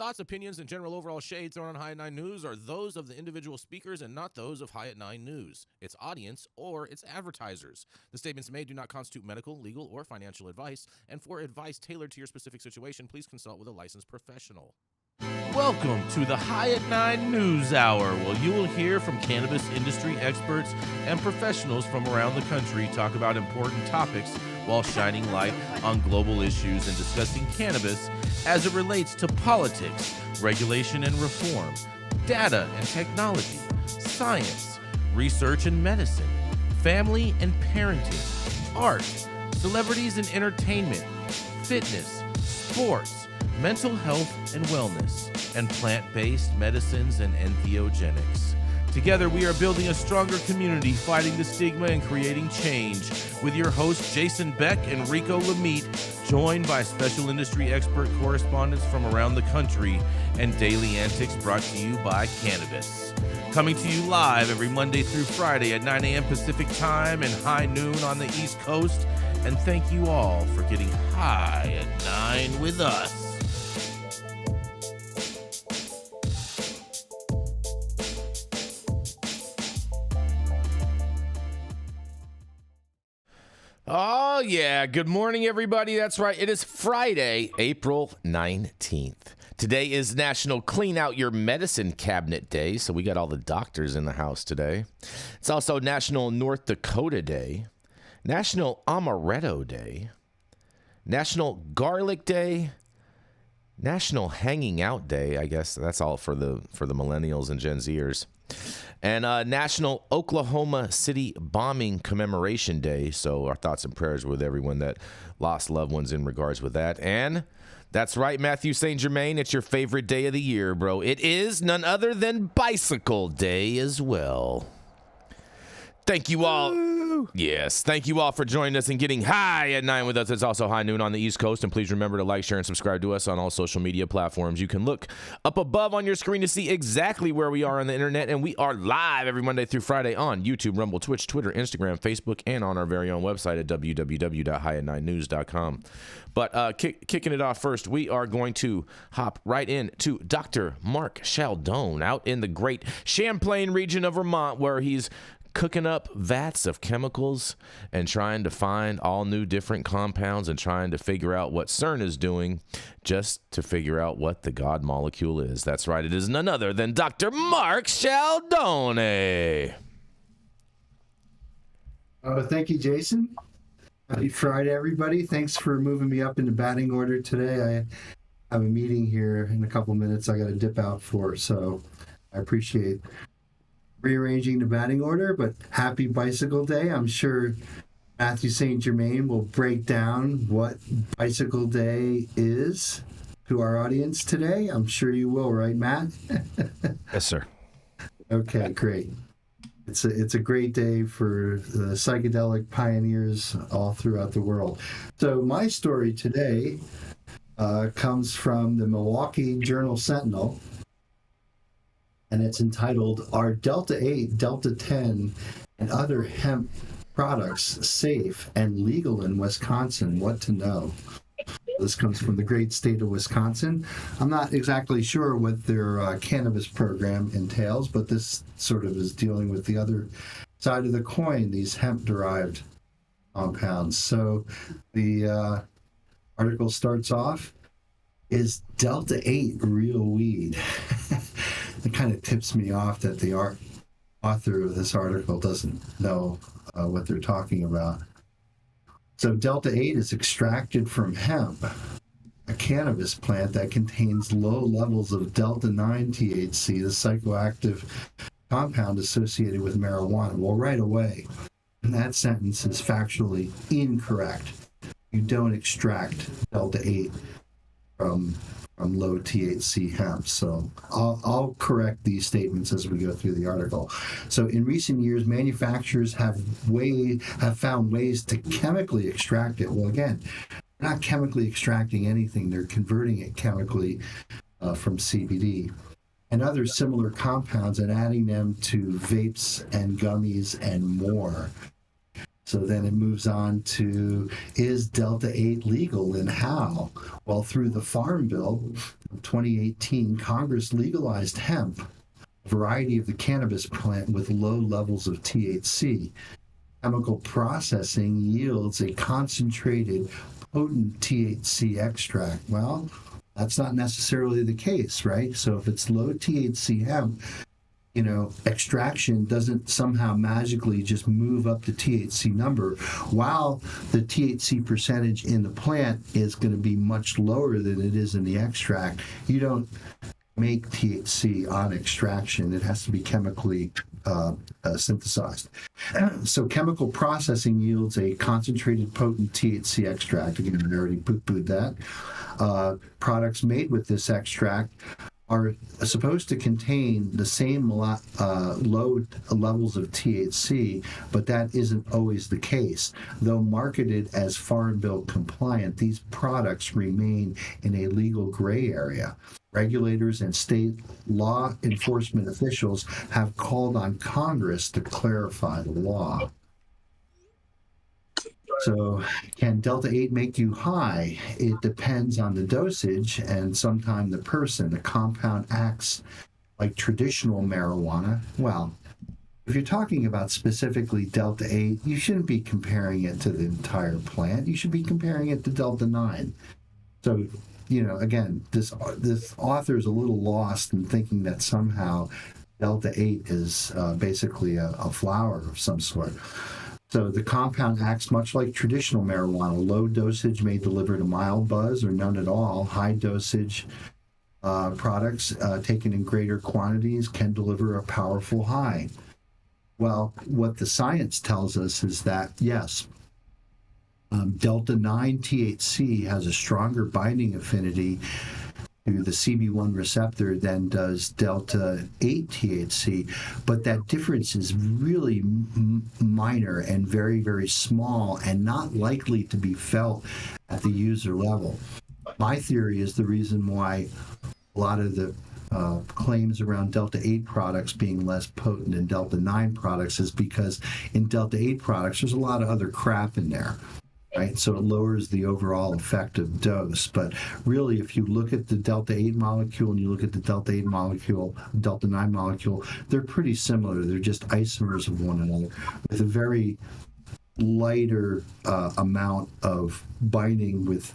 thoughts, opinions, and general overall shade thrown on High at 9 News are those of the individual speakers and not those of High at 9 News, its audience, or its advertisers. The statements made do not constitute medical, legal, or financial advice, and for advice tailored to your specific situation, please consult with a licensed professional. Welcome to the High at 9 News Hour, where you will hear from cannabis industry experts and professionals from around the country talk about important topics while shining light on global issues and discussing cannabis as it relates to politics, regulation and reform, data and technology, science, research and medicine, family and parenting, art, celebrities and entertainment, fitness, sports, mental health and wellness, and plant-based medicines and entheogenics. Together, we are building a stronger community, fighting the stigma and creating change. With your hosts, Jason Beck and Rico Lamitte, joined by special industry expert correspondents from around the country, and daily antics brought to you by Cannabis. Coming to you live every Monday through Friday at 9 a.m. Pacific Time and high noon on the East Coast. And thank you all for getting high at 9 with us. Oh, yeah. Good morning, everybody. That's right. It is Friday, April 19th. Today is National Clean Out Your Medicine Cabinet Day, so we got all the doctors in the house today. It's also National North Dakota Day, National Amaretto Day, National Garlic Day, National Hanging Out Day. I guess that's all for the millennials and Gen Zers. And National Oklahoma City Bombing Commemoration Day. So our thoughts and prayers with everyone that lost loved ones in regards with that. And that's right, Mathieu St. Germain, it's your favorite day of the year, bro. It is none other than Bicycle Day as well. Thank you all. Yes, thank you all for joining us and getting high at 9 with us. It's also high noon on the East Coast. And please remember to like, share, and subscribe to us on all social media platforms. You can look up above on your screen to see exactly where we are on the internet. And we are live every Monday through Friday on YouTube, Rumble, Twitch, Twitter, Instagram, Facebook, and on our very own website at www.highat9news.com. But kicking it off first, we are going to hop right in to Dr. Mark Scialdone out in the great Champlain region of Vermont, where he's cooking up vats of chemicals and trying to find all new different compounds and trying to figure out what CERN is doing just to figure out what the God molecule is. That's right. It is none other than Dr. Mark Scialdone. Thank you, Jason. Happy Friday, everybody. Thanks for moving me up into batting order today. I have a meeting here in a couple minutes I got to dip out for, so I appreciate rearranging the batting order, but happy Bicycle Day. I'm sure Mathieu St. Germain will break down what Bicycle Day is to our audience today. I'm sure you will, right, Matt? Yes, sir. Okay, great. It's a great day for the psychedelic pioneers all throughout the world. So my story today comes from the Milwaukee Journal-Sentinel, and it's entitled, "Are delta-8, delta-10, and other hemp products safe and legal in Wisconsin? What to know?" This comes from the great state of Wisconsin. I'm not exactly sure what their cannabis program entails, but this sort of is dealing with the other side of the coin, these hemp-derived compounds. So the article starts off, "Is delta-8 real weed?" It kind of tips me off that the author of this article doesn't know what they're talking about. So delta-8 is extracted from hemp, a cannabis plant that contains low levels of delta-9 THC, the psychoactive compound associated with marijuana. Well, right away, that sentence is factually incorrect. You don't extract delta-8 from low THC hemp. So I'll correct these statements as we go through the article. So in recent years, manufacturers have found ways to chemically extract it. Well, again, they're not chemically extracting anything. They're converting it chemically from CBD and other similar compounds and adding them to vapes and gummies and more. So then it moves on to, is delta-8 legal and how? Well, through the Farm Bill of 2018, Congress legalized hemp, a variety of the cannabis plant with low levels of THC. Chemical processing yields a concentrated, potent THC extract. Well, that's not necessarily the case, right? So if it's low THC hemp, extraction doesn't somehow magically just move up the THC number, while the THC percentage in the plant is going to be much lower than it is in the extract. You don't make THC on extraction. It has to be chemically synthesized. So chemical processing yields a concentrated, potent THC extract. Again, I already poo-pooed that. Products made with this extract are supposed to contain the same low levels of THC, but that isn't always the case. Though marketed as Farm Bill compliant, these products remain in a legal gray area. Regulators and state law enforcement officials have called on Congress to clarify the law. So can delta-8 make you high? It depends on the dosage and sometimes the person. The compound acts like traditional marijuana. Well, if you're talking about specifically delta-8, you shouldn't be comparing it to the entire plant. You should be comparing it to delta-9. So, again, this author is a little lost in thinking that somehow delta-8 is basically a flower of some sort. So the compound acts much like traditional marijuana. Low dosage may deliver a mild buzz or none at all. High dosage products taken in greater quantities can deliver a powerful high. Well, what the science tells us is that, yes, delta-9 THC has a stronger binding affinity to the CB1 receptor than does delta-8 THC, but that difference is really minor and very, very small and not likely to be felt at the user level. My theory is the reason why a lot of the claims around delta-8 products being less potent than delta-9 products is because in delta-8 products, there's a lot of other crap in there. Right, so it lowers the overall effective dose. But really, if you look at the delta-8 molecule and you look at the delta-8 molecule, delta-9 molecule, they're pretty similar. They're just isomers of one another with a very lighter amount of binding with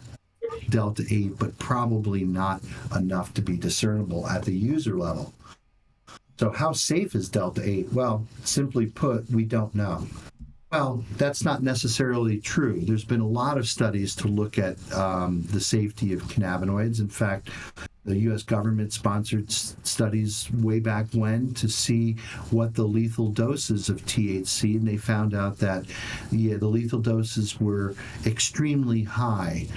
delta-8, but probably not enough to be discernible at the user level. So how safe is delta-8? Well, simply put, we don't know. Well, that's not necessarily true. There's been a lot of studies to look at the safety of cannabinoids. In fact, the U.S. government sponsored studies way back when to see what the lethal doses of THC, and they found out that, the lethal doses were extremely high.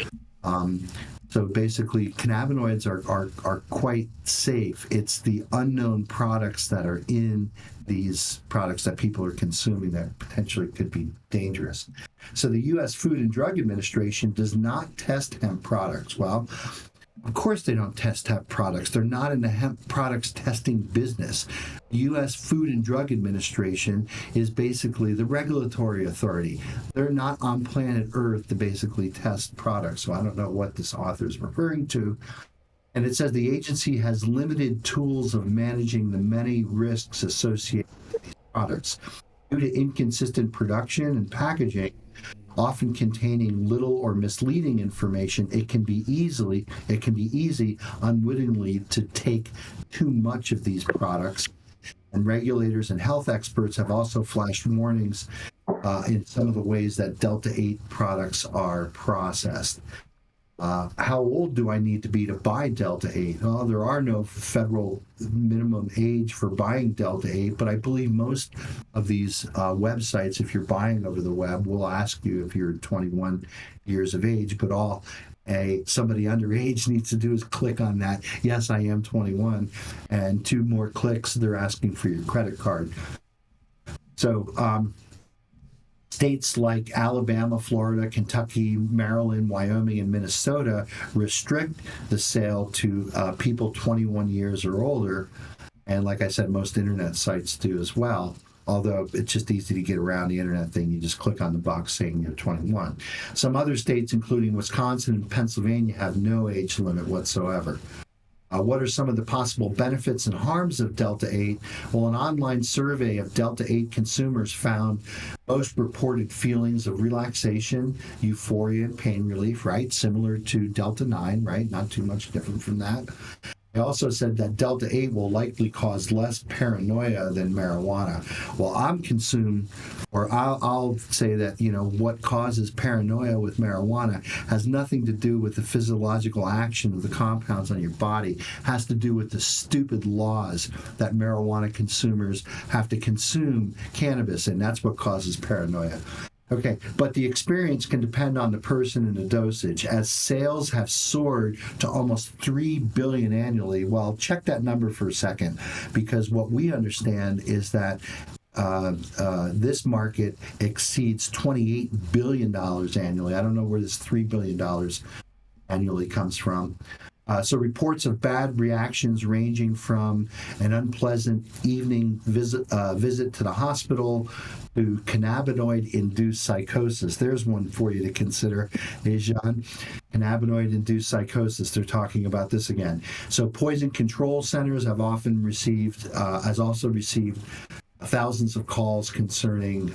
So basically, cannabinoids are quite safe. It's the unknown products that are in these products that people are consuming that potentially could be dangerous. So the U.S. Food and Drug Administration does not test hemp products. Well, of course they don't test hemp products. They're not in the hemp products testing business. The U.S. Food and Drug Administration is basically the regulatory authority. They're not on planet Earth to basically test products. So I don't know what this author is referring to. And it says the agency has limited tools of managing the many risks associated with these products. Due to inconsistent production and packaging, often containing little or misleading information, it can be easy unwittingly to take too much of these products. And regulators and health experts have also flashed warnings in some of the ways that delta-8 products are processed. How old do I need to be to buy delta-8? Well, there are no federal minimum age for buying delta-8, but I believe most of these websites, if you're buying over the web, will ask you if you're 21 years of age, but all somebody underage needs to do is click on that, yes, I am 21, and 2 more clicks, they're asking for your credit card. So, states like Alabama, Florida, Kentucky, Maryland, Wyoming, and Minnesota restrict the sale to people 21 years or older. And like I said, most internet sites do as well. although it's just easy to get around the internet thing. You just click on the box saying you're 21. Some other states, including Wisconsin and Pennsylvania, have no age limit whatsoever. What are some of the possible benefits and harms of delta-8? Well, an online survey of delta-8 consumers found most reported feelings of relaxation, euphoria, and pain relief, right? Similar to delta-9, right? Not too much different from that. They also said that delta-8 will likely cause less paranoia than marijuana. Well, I'll say that, what causes paranoia with marijuana has nothing to do with the physiological action of the compounds on your body. It has to do with the stupid laws that marijuana consumers have to consume cannabis, and that's what causes paranoia. Okay, but the experience can depend on the person and the dosage. As sales have soared to almost $3 billion annually, well, check that number for a second, because what we understand is that this market exceeds $28 billion annually. I don't know where this $3 billion annually comes from. So reports of bad reactions ranging from an unpleasant evening visit to the hospital to cannabinoid-induced psychosis. There's one for you to consider, Jean. Cannabinoid-induced psychosis. They're talking about this again. So poison control centers have often received, has also received thousands of calls concerning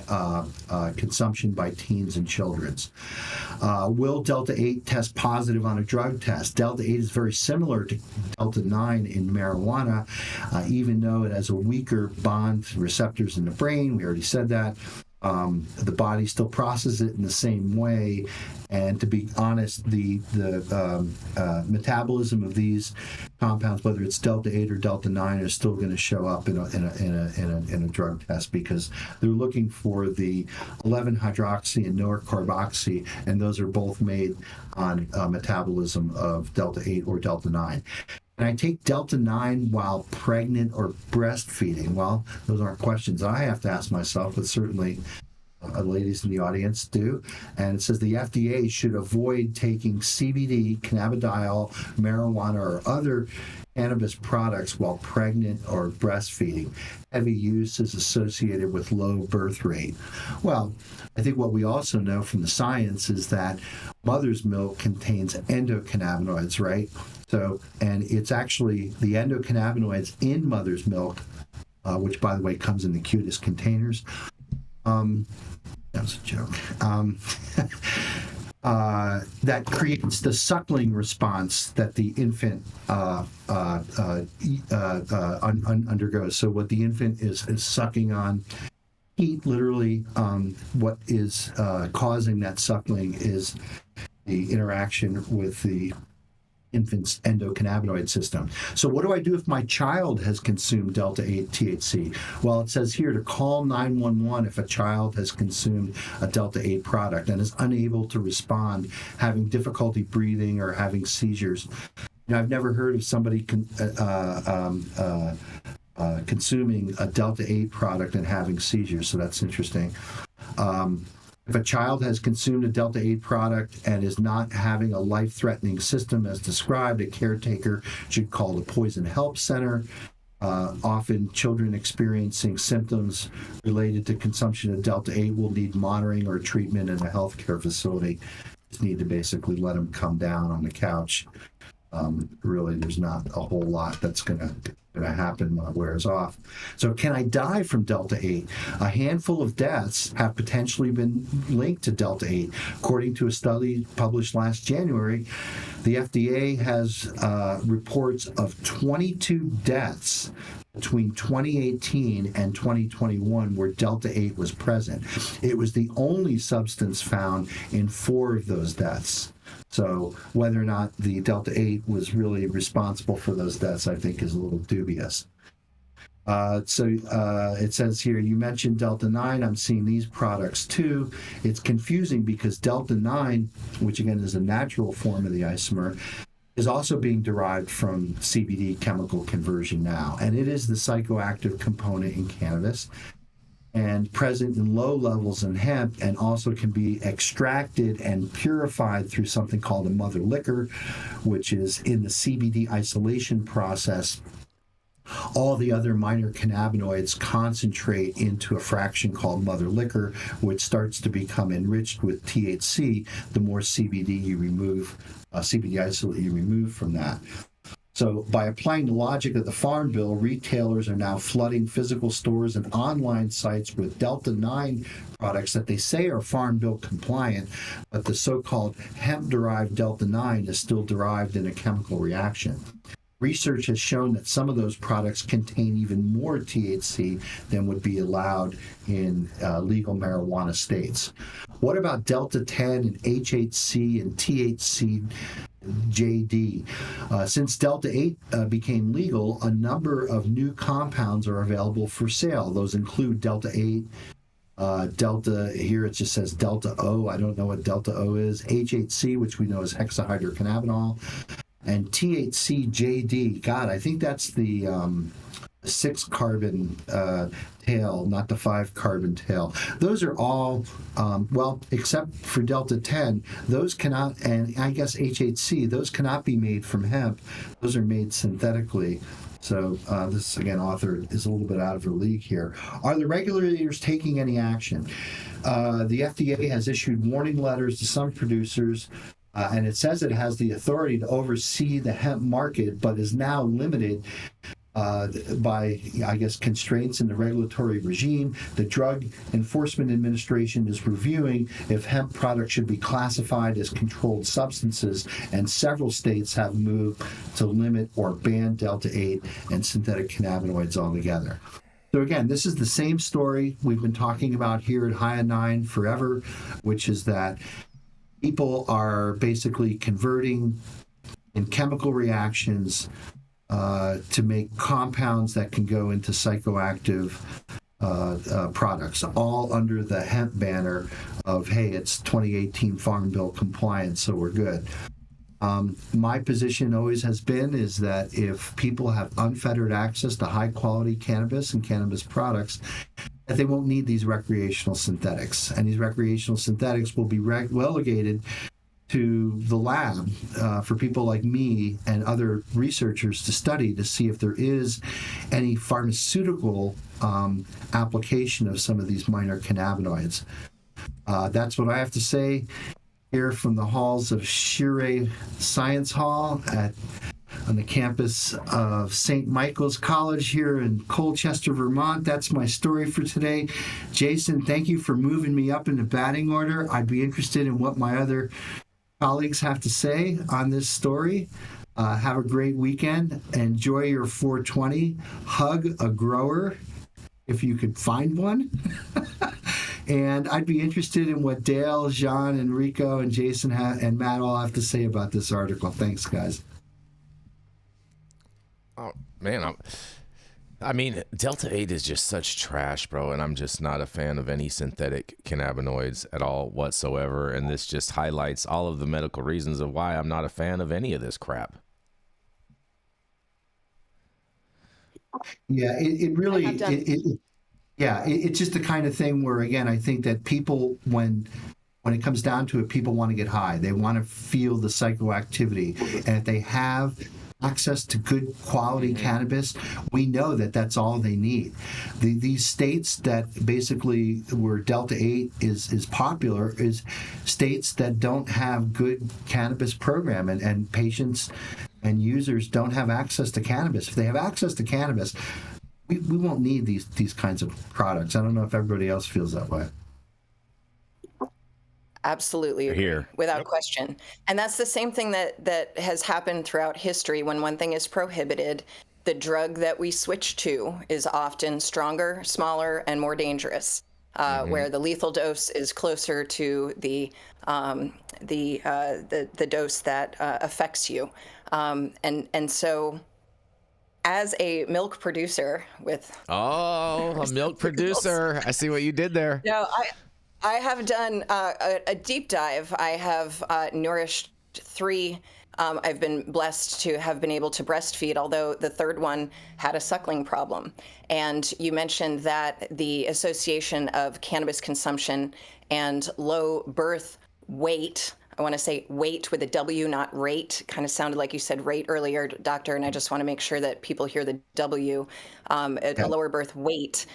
consumption by teens and children. Will delta-8 test positive on a drug test? Delta-8 is very similar to delta-9 in marijuana, even though it has a weaker bond to receptors in the brain. We already said that. The body still processes it in the same way, and to be honest, the metabolism of these compounds, whether it's delta-8 or delta-9, is still going to show up in a drug test, because they're looking for the 11-hydroxy and norcarboxy, and those are both made on metabolism of delta-8 or delta-9. Can I take delta-9 while pregnant or breastfeeding? Well, those aren't questions I have to ask myself, but certainly ladies in the audience do. And it says the FDA should avoid taking CBD, cannabidiol, marijuana, or other cannabis products while pregnant or breastfeeding. Heavy use is associated with low birth rate. Well, I think what we also know from the science is that mother's milk contains endocannabinoids, right? So, and it's actually the endocannabinoids in mother's milk, which, by the way, comes in the cutest containers. That was a joke. That creates the suckling response that the infant undergoes. So what the infant is sucking on, heat, literally, what is causing that suckling is the interaction with the infant's endocannabinoid system. So what do I do if my child has consumed delta-8 THC? Well, it says here to call 911 if a child has consumed a delta-8 product and is unable to respond, having difficulty breathing or having seizures. I've never heard of somebody consuming a delta-8 product and having seizures, so that's interesting. If a child has consumed a delta-8 product and is not having a life-threatening symptom as described, a caretaker should call the Poison Help Center. Often children experiencing symptoms related to consumption of delta-8 will need monitoring or treatment in a healthcare facility. Just need to basically let them come down on the couch. Really, there's not a whole lot that's going to happen when it wears off. So can I die from delta-8? A handful of deaths have potentially been linked to delta-8. According to a study published last January, the FDA has reports of 22 deaths between 2018 and 2021 where delta-8 was present. It was the only substance found in 4 of those deaths. So whether or not the delta-8 was really responsible for those deaths, I think, is a little dubious. It says here, you mentioned delta-9. I'm seeing these products too. It's confusing because delta-9, which again is a natural form of the isomer, is also being derived from CBD chemical conversion now. And it is the psychoactive component in cannabis, and present in low levels in hemp, and also can be extracted and purified through something called a mother liquor, which is in the CBD isolation process. All the other minor cannabinoids concentrate into a fraction called mother liquor, which starts to become enriched with THC the more CBD you remove, CBD isolate you remove from that. So by applying the logic of the Farm Bill, retailers are now flooding physical stores and online sites with delta-9 products that they say are Farm Bill compliant, but the so-called hemp-derived delta-9 is still derived in a chemical reaction. Research has shown that some of those products contain even more THC than would be allowed in legal marijuana states. What about delta-10 and HHC and THC JD? Since delta-8 became legal, a number of new compounds are available for sale. Those include delta-8, delta, here it just says delta-O, I don't know what delta-O is, HHC, which we know is hexahydrocannabinol, and THC-JD. God, I think that's the 6-carbon tail, not the 5-carbon tail. Those are all, well, except for delta-10, those cannot, and I guess HHC, those cannot be made from hemp. Those are made synthetically. So this, again, author is a little bit out of her league here. Are the regulators taking any action? The FDA has issued warning letters to some producers, and it says it has the authority to oversee the hemp market, but is now limited by, I guess, constraints in the regulatory regime. The Drug Enforcement Administration is reviewing if hemp products should be classified as controlled substances, and several states have moved to limit or ban delta-8 and synthetic cannabinoids altogether. So again, this is the same story we've been talking about here at High on 9 forever, which is that people are basically converting in chemical reactions to make compounds that can go into psychoactive products, all under the hemp banner of, hey, it's 2018 Farm Bill compliant, so we're good. My position always has been is that if people have unfettered access to high-quality cannabis and cannabis products, that they won't need these recreational synthetics. And these recreational synthetics will be relegated to the lab for people like me and other researchers to study to see if there is any pharmaceutical application of some of these minor cannabinoids. That's what I have to say here from the halls of Shirey Science Hall on the campus of St. Michael's College here in Colchester, Vermont. That's my story for today. Jason, thank you for moving me up in the batting order. I'd be interested in what my other colleagues have to say on this story. Have a great weekend. Enjoy your 420. Hug a grower if you could find one. And I'd be interested in what Dale, Jean, and Rico, and Jason, and Matt all have to say about this article. Thanks, guys. Oh, man, I mean, delta-8 is just such trash, bro, and I'm just not a fan of any synthetic cannabinoids at all whatsoever, and this just highlights all of the medical reasons of why I'm not a fan of any of this crap. Yeah, it really, it's just the kind of thing where, again, I think that people, when it comes down to it, people want to get high. They want to feel the psychoactivity, and if they have access to good quality cannabis, we know that that's all they need. These states that basically where delta-8 is popular is states that don't have good cannabis program, and patients and users don't have access to cannabis. If they have access to cannabis, we won't need these kinds of products. I don't know if everybody else feels that way. Absolutely. Here. Without question. And that's the same thing that has happened throughout history. When one thing is prohibited, the drug that we switch to is often stronger, smaller, and more dangerous, where the lethal dose is closer to the dose that affects you. And so as a milk producer with... Oh, a milk producer. I see what you did there. No, I have done a deep dive. I have nourished 3. I've been blessed to have been able to breastfeed, although the 3rd one had a suckling problem. And you mentioned that the association of cannabis consumption and low birth weight I want to say weight with a W, not rate. Kind of sounded like you said rate earlier, doctor, and I just want to make sure that people hear the W, a lower birth weight.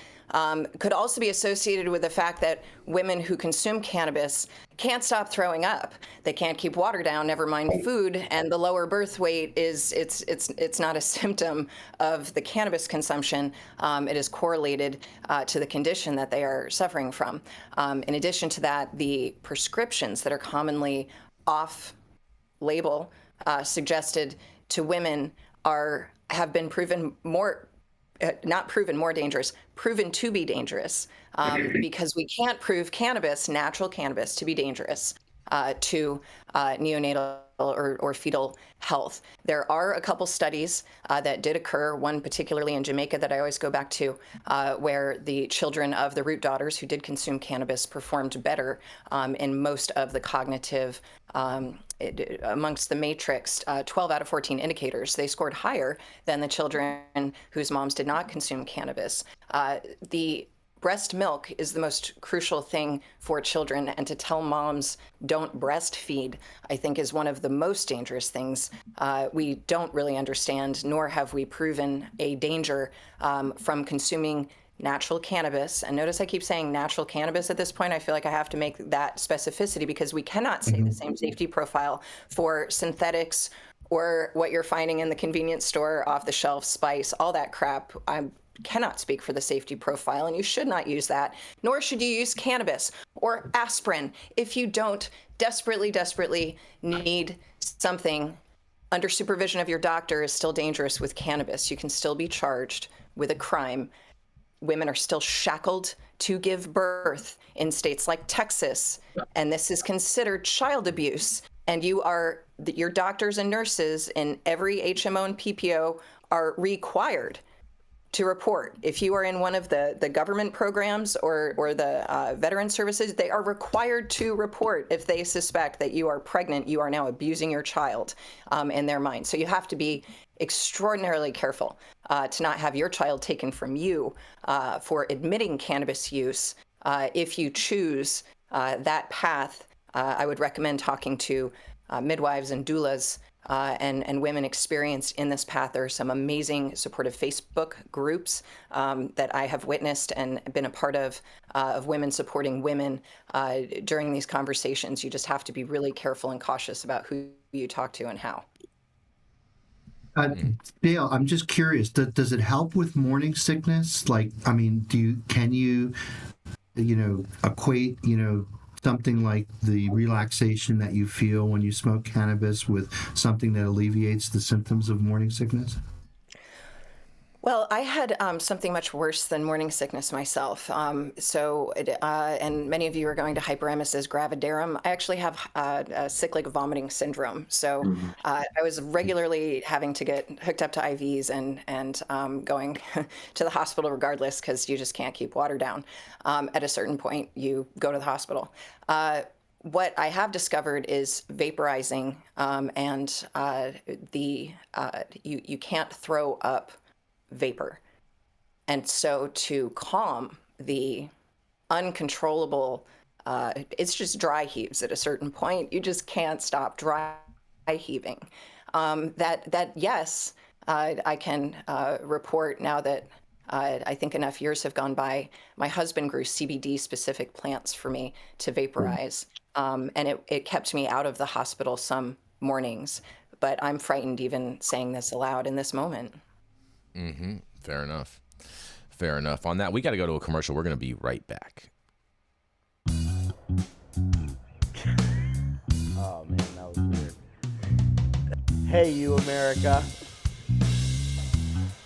Could also be associated with the fact that women who consume cannabis can't stop throwing up. They can't keep water down, never mind food. And the lower birth weight it's not a symptom of the cannabis consumption. It is correlated to the condition that they are suffering from. In addition to that, the prescriptions that are commonly off-label suggested to women have been proven not proven more dangerous, proven to be dangerous, because we can't prove natural cannabis, to be dangerous to neonatal or fetal health. There are a couple studies that did occur, one particularly in Jamaica that I always go back to, where the children of the root daughters who did consume cannabis performed better in most of the cognitive amongst the matrix, 12 out of 14 indicators, they scored higher than the children whose moms did not consume cannabis. The breast milk is the most crucial thing for children, and to tell moms don't breastfeed, I think, is one of the most dangerous things. We don't really understand, nor have we proven a danger from consuming natural cannabis. And notice I keep saying natural cannabis at this point. I feel like I have to make that specificity because we cannot say the same safety profile for synthetics or what you're finding in the convenience store, off the shelf spice, all that crap. I cannot speak for the safety profile, and you should not use that, nor should you use cannabis or aspirin if you don't desperately need something under supervision of your doctor. Is still dangerous with cannabis. You can still be charged with a crime. Women are still shackled to give birth in states like Texas, and this is considered child abuse. And your doctors and nurses in every HMO and PPO are required to report. If you are in one of the government programs or the veteran services, they are required to report if they suspect that you are pregnant, you are now abusing your child in their mind. So you have to be extraordinarily careful to not have your child taken from you for admitting cannabis use. If you choose that path, I would recommend talking to midwives and doulas and women experienced in this path. There are some amazing supportive Facebook groups that I have witnessed and been a part of women supporting women during these conversations. You just have to be really careful and cautious about who you talk to and how. Dale, I'm just curious. Does it help with morning sickness? Like, I mean, can you equate, something like the relaxation that you feel when you smoke cannabis with something that alleviates the symptoms of morning sickness? Well, I had something much worse than morning sickness myself. And many of you are going to hyperemesis gravidarum. I actually have a cyclic vomiting syndrome. So I was regularly having to get hooked up to IVs and going to the hospital regardless, because you just can't keep water down. At a certain point, you go to the hospital. What I have discovered is vaporizing, and you can't throw up vapor. And so to calm the uncontrollable, it's just dry heaves at a certain point. You just can't stop dry heaving. Yes, I can report now that I think enough years have gone by. My husband grew CBD specific plants for me to vaporize. And it kept me out of the hospital some mornings, but I'm frightened even saying this aloud in this moment. Mm-hmm. Fair enough. Fair enough. On that, we got to go to a commercial. We're going to be right back. Oh, man, that was weird. Hey, you America.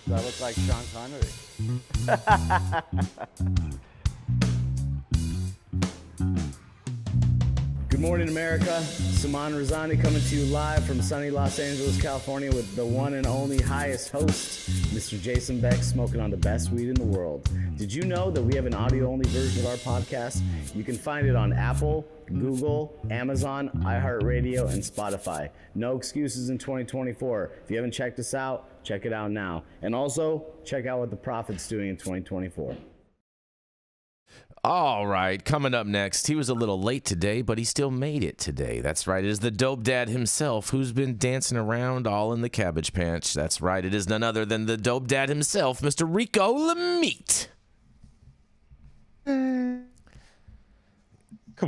Do I look like Sean Connery? Good morning, America. Saman Razani coming to you live from sunny Los Angeles, California with the one and only highest host, Mr. Jason Beck, smoking on the best weed in the world. Did you know that we have an audio-only version of our podcast? You can find it on Apple, Google, Amazon, iHeartRadio, and Spotify. No excuses in 2024. If you haven't checked us out, check it out now. And also, check out what the Prophet's doing in 2024. All right, coming up next, he was a little late today, but he still made it today. That's right, it is the dope dad himself who's been dancing around all in the cabbage patch. That's right, it is none other than the dope dad himself, Mr. Rico Lamitte. Come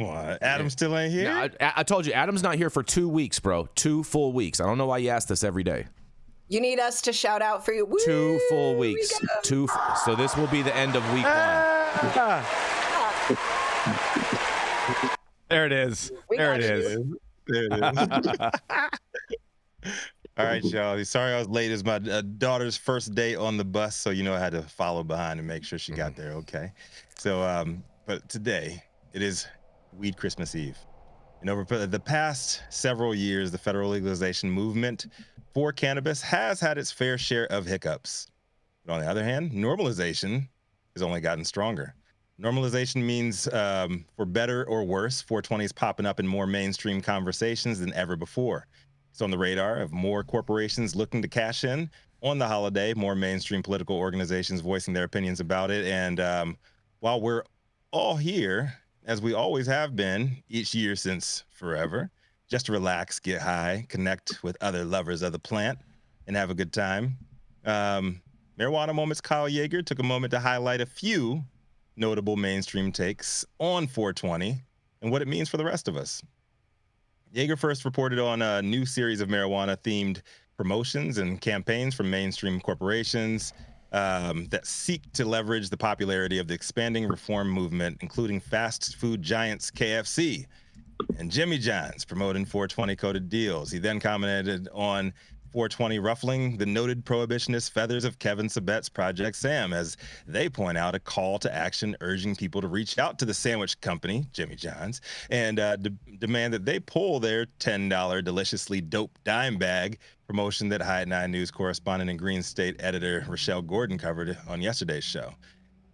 on, Adam still ain't here? No, I told you, Adam's not here for 2 weeks, bro. 2 full weeks. I don't know why you ask this every day. You need us to shout out for you. Woo, 2 full weeks. So this will be the end of week 1. There it is. There it is. All right, y'all. Sorry I was late. It's my daughter's first day on the bus, so I had to follow behind and make sure she got there okay. So, but today, it is Weed Christmas Eve. And over the past several years, the federal legalization movement for cannabis has had its fair share of hiccups. But on the other hand, normalization has only gotten stronger. Normalization means, for better or worse, 420 is popping up in more mainstream conversations than ever before. It's on the radar of more corporations looking to cash in on the holiday, more mainstream political organizations voicing their opinions about it. And while we're all here, as we always have been each year since forever, just to relax, get high, connect with other lovers of the plant, and have a good time. Marijuana Moments Kyle Yeager took a moment to highlight a few notable mainstream takes on 420 and what it means for the rest of us. Yeager first reported on a new series of marijuana-themed promotions and campaigns from mainstream corporations that seek to leverage the popularity of the expanding reform movement, including fast food giants KFC and Jimmy John's promoting 420 coded deals. He then commented on 420 ruffling the noted prohibitionist feathers of Kevin Sabet's Project Sam, as they point out a call to action urging people to reach out to the sandwich company, Jimmy John's, and demand that they pull their $10 deliciously dope dime bag promotion that High at 9 News correspondent and Green State editor Rochelle Gordon covered on yesterday's show.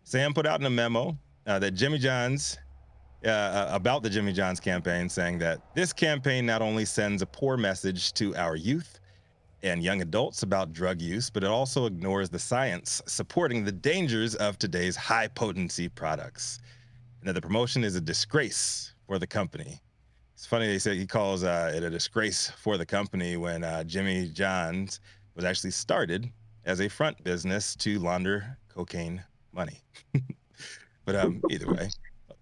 Sam put out in a memo that Jimmy John's about the Jimmy John's campaign, saying that this campaign not only sends a poor message to our youth and young adults about drug use, but it also ignores the science supporting the dangers of today's high-potency products. And that the promotion is a disgrace for the company. It's funny they say he calls it a disgrace for the company when Jimmy John's was actually started as a front business to launder cocaine money. But either way.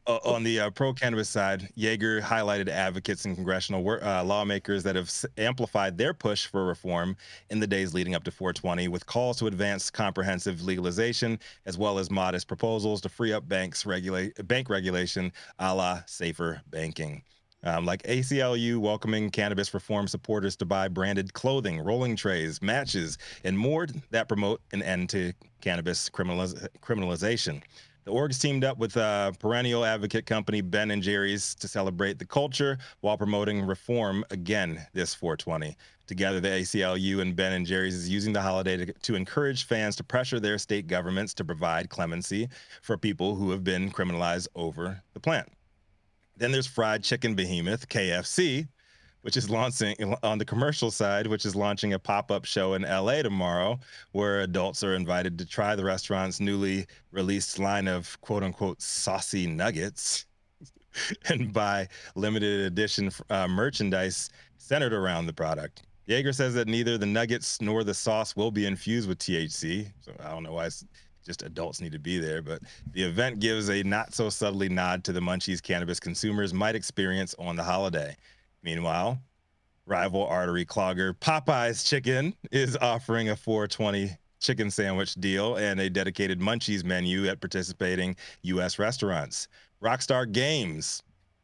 On the pro-cannabis side, Yeager highlighted advocates and congressional lawmakers that have amplified their push for reform in the days leading up to 420, with calls to advance comprehensive legalization, as well as modest proposals to free up bank regulation, a la safer banking. Like ACLU welcoming cannabis reform supporters to buy branded clothing, rolling trays, matches, and more that promote an end to cannabis criminalization. The orgs teamed up with perennial advocate company Ben & Jerry's to celebrate the culture while promoting reform again this 420. Together, the ACLU and Ben & Jerry's is using the holiday to encourage fans to pressure their state governments to provide clemency for people who have been criminalized over the plant. Then there's fried chicken behemoth KFC, which is launching on the commercial side, which is launching a pop-up show in LA tomorrow, where adults are invited to try the restaurant's newly released line of quote-unquote saucy nuggets and buy limited edition merchandise centered around the product. Yeager says that neither the nuggets nor the sauce will be infused with THC, so I don't know why just adults need to be there, but the event gives a not-so-subtly nod to the munchies cannabis consumers might experience on the holiday. Meanwhile, rival artery clogger Popeye's Chicken is offering a 420 chicken sandwich deal and a dedicated Munchies menu at participating U.S. restaurants. Rockstar Games,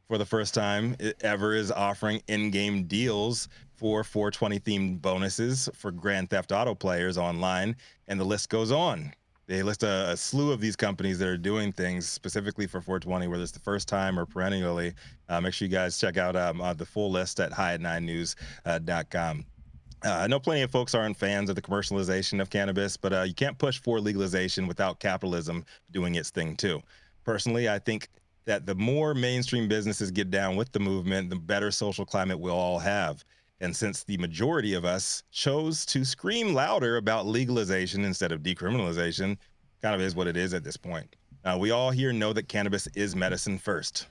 for the first time ever, is offering in-game deals for 420-themed bonuses for Grand Theft Auto players online, and the list goes on. They list a slew of these companies that are doing things specifically for 420, whether it's the first time or perennially. Make sure you guys check out the full list at highat9news.com. I know plenty of folks aren't fans of the commercialization of cannabis, but you can't push for legalization without capitalism doing its thing too. Personally, I think that the more mainstream businesses get down with the movement, the better social climate we'll all have. And since the majority of us chose to scream louder about legalization instead of decriminalization, kind of is what it is at this point. We all here know that cannabis is medicine first,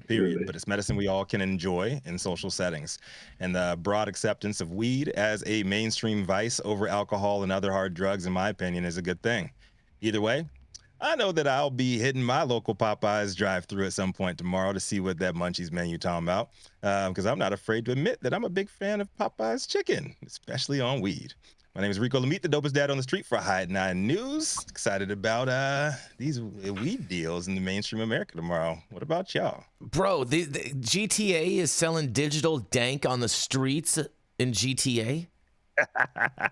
period. But it's medicine we all can enjoy in social settings. And the broad acceptance of weed as a mainstream vice over alcohol and other hard drugs, in my opinion, is a good thing. Either way, I know that I'll be hitting my local Popeyes drive-thru at some point tomorrow to see what that Munchies menu talking about, because I'm not afraid to admit that I'm a big fan of Popeyes chicken, especially on weed. My name is Rico Lamitte, the dopest dad on the street for High at 9 News. Excited about these weed deals in the mainstream America tomorrow. What about y'all? Bro, the GTA is selling digital dank on the streets in GTA.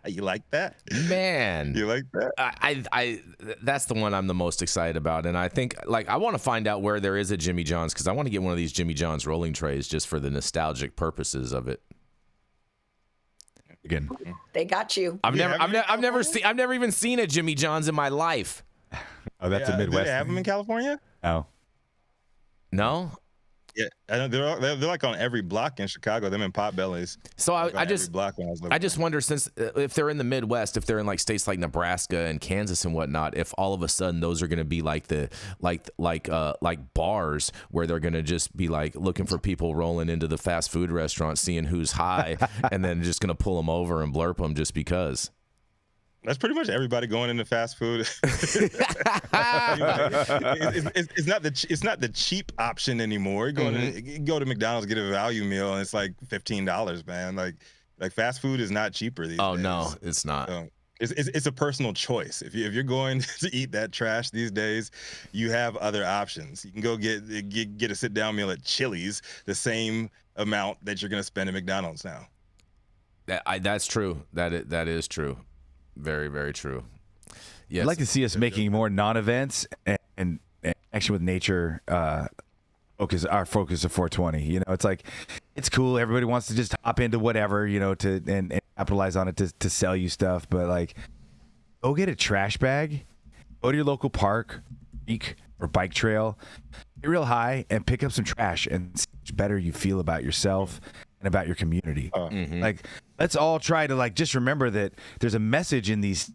You like that? Man. You like that? I that's the one I'm the most excited about. And I think, like, I want to find out where there is a Jimmy John's, because I want to get one of these Jimmy John's rolling trays just for the nostalgic purposes of it. Again, They got you. I've never even seen a Jimmy John's in my life. oh, that's a Midwest. Do they have them in California? Oh, No? Yeah, I know they're like on every block in Chicago. Them in Potbellies. So Like on I every just block when I was looking. I just wonder, since if they're in the Midwest, if they're in like states like Nebraska and Kansas and whatnot, if all of a sudden those are going to be like the like bars where they're going to just be like looking for people rolling into the fast food restaurant, seeing who's high, and then just going to pull them over and blurp them just because. That's pretty much everybody going into fast food. It's not the cheap option anymore. You go to McDonald's, get a value meal, and it's like $15, man. Like fast food is not cheaper these days. Oh no, it's not. So it's a personal choice. If you're going to eat that trash these days, you have other options. You can go get a sit down meal at Chili's, the same amount that you're going to spend at McDonald's now. That's true. That is true. Very, very true. Yes. I'd like to see us making more non-events and action with nature. Our focus of 420. You know, it's like it's cool. Everybody wants to just hop into whatever, you know, and capitalize on it to sell you stuff. But like, go get a trash bag, go to your local park, creek, or bike trail, get real high, and pick up some trash, and see how much better you feel about yourself and about your community. Like, let's all try to like just remember that there's a message in these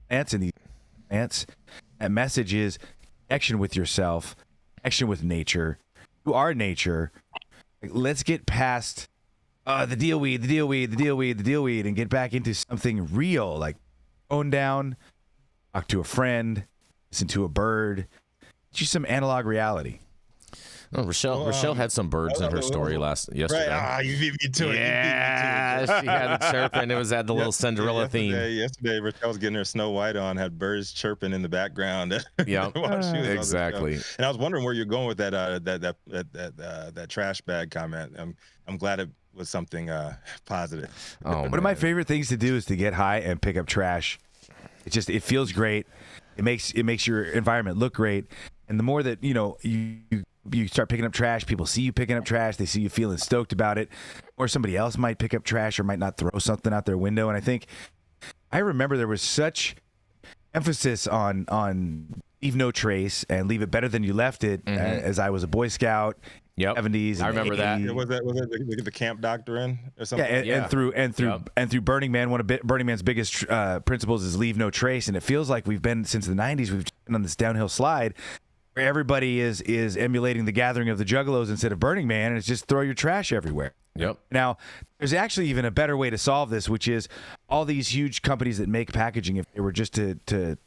plants. That message is connection with yourself, connection with nature. You are nature. Like, let's get past the deal weed, and get back into something real. Like, phone down, talk to a friend, listen to a bird, get you some analog reality. Oh, Rochelle had some birds in her story yesterday. Right. You beat me to it. Yeah, she had the chirping. It was at the little Cinderella theme. Yesterday, Rochelle was getting her Snow White on, had birds chirping in the background. Yeah, exactly. And I was wondering where you're going with that trash bag comment. I'm glad it was something positive. One of my favorite things to do is to get high and pick up trash. It feels great. It makes your environment look great. And the more that you start picking up trash, people see you picking up trash, they see you feeling stoked about it, or somebody else might pick up trash or might not throw something out their window. And I remember there was such emphasis on leave no trace and leave it better than you left it, as I was a Boy Scout. Yep. 70s. I remember that. Was that the camp doctrine or something? Yeah, and through Burning Man, one of Burning Man's biggest principles is leave no trace, and it feels like we've been since the 90s. We've been on this downhill slide where everybody is emulating the gathering of the Juggalos instead of Burning Man, and it's just throw your trash everywhere. Yep. Now, there's actually even a better way to solve this, which is all these huge companies that make packaging, if they were just to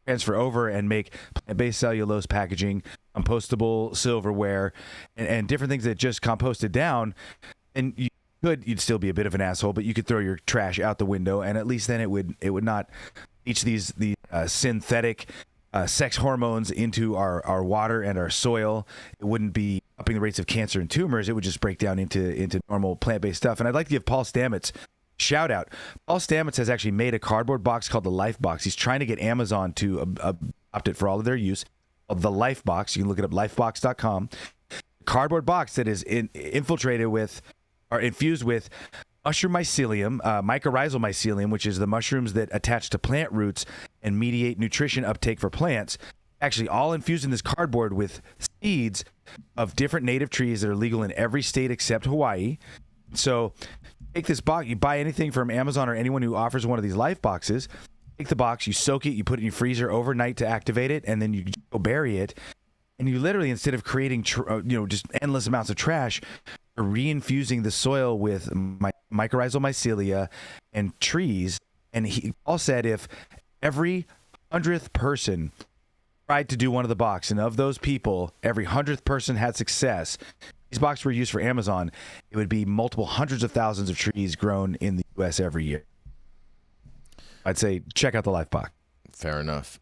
transfer over and make plant-based cellulose packaging, compostable silverware, and different things that just composted down, and you'd still be a bit of an asshole, but you could throw your trash out the window, and at least then it would not leach these synthetic sex hormones into our water and our soil. It wouldn't be upping the rates of cancer and tumors. It would just break down into normal plant-based stuff. And I'd like to give Paul Stamets shout out. Paul Stamets has actually made a cardboard box called the Life Box. He's trying to get Amazon to adopt it for all of their use. The Life Box. You can look it up, lifebox.com. Cardboard box that is infiltrated with or infused with mushroom mycelium, mycorrhizal mycelium, which is the mushrooms that attach to plant roots and mediate nutrition uptake for plants. Actually, all infused in this cardboard with seeds of different native trees that are legal in every state except Hawaii. So take this box, you buy anything from Amazon or anyone who offers one of these Life Boxes, take the box, you soak it, you put it in your freezer overnight to activate it, and then you go bury it. And you literally, instead of creating, just endless amounts of trash, are reinfusing the soil with mycorrhizal mycelia and trees. And Paul said if every 100th person tried to do one of the box, and of those people, every 100th person had success, these boxes were used for Amazon, it would be multiple hundreds of thousands of trees grown in the U.S. every year. I'd say check out the Life Box. Fair enough.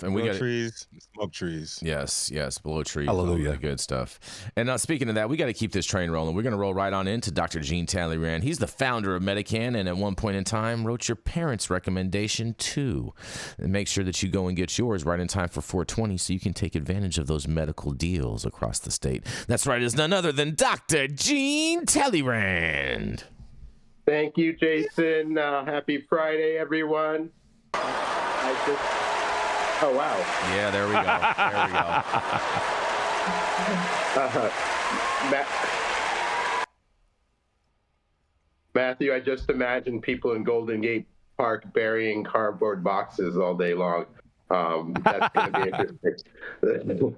And we got trees, smoke trees. Yes, blow trees. Hallelujah. All the good stuff. And now, speaking of that, we got to keep this train rolling. We're going to roll right on into Dr. Gene Talleyrand. He's the founder of Medican, and at one point in time wrote your parents' recommendation too. And make sure that you go and get yours right in time for 420, so you can take advantage of those medical deals across the state. That's right, it's none other than Dr. Gene Talleyrand. Thank you, Jason. Happy Friday, everyone. Oh, wow. Yeah, there we go. Matthew, I just imagine people in Golden Gate Park burying cardboard boxes all day long. That's going to be interesting.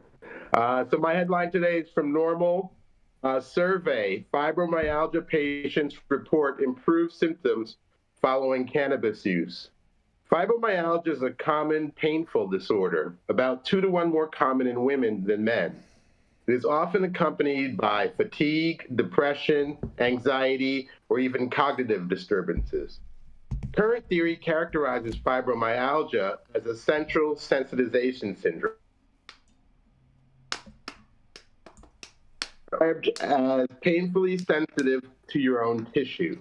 So my headline today is from Normal. Survey, fibromyalgia patients report improved symptoms following cannabis use. Fibromyalgia is a common, painful disorder, about 2 to 1 more common in women than men. It is often accompanied by fatigue, depression, anxiety, or even cognitive disturbances. Current theory characterizes fibromyalgia as a central sensitization syndrome, as painfully sensitive to your own tissue.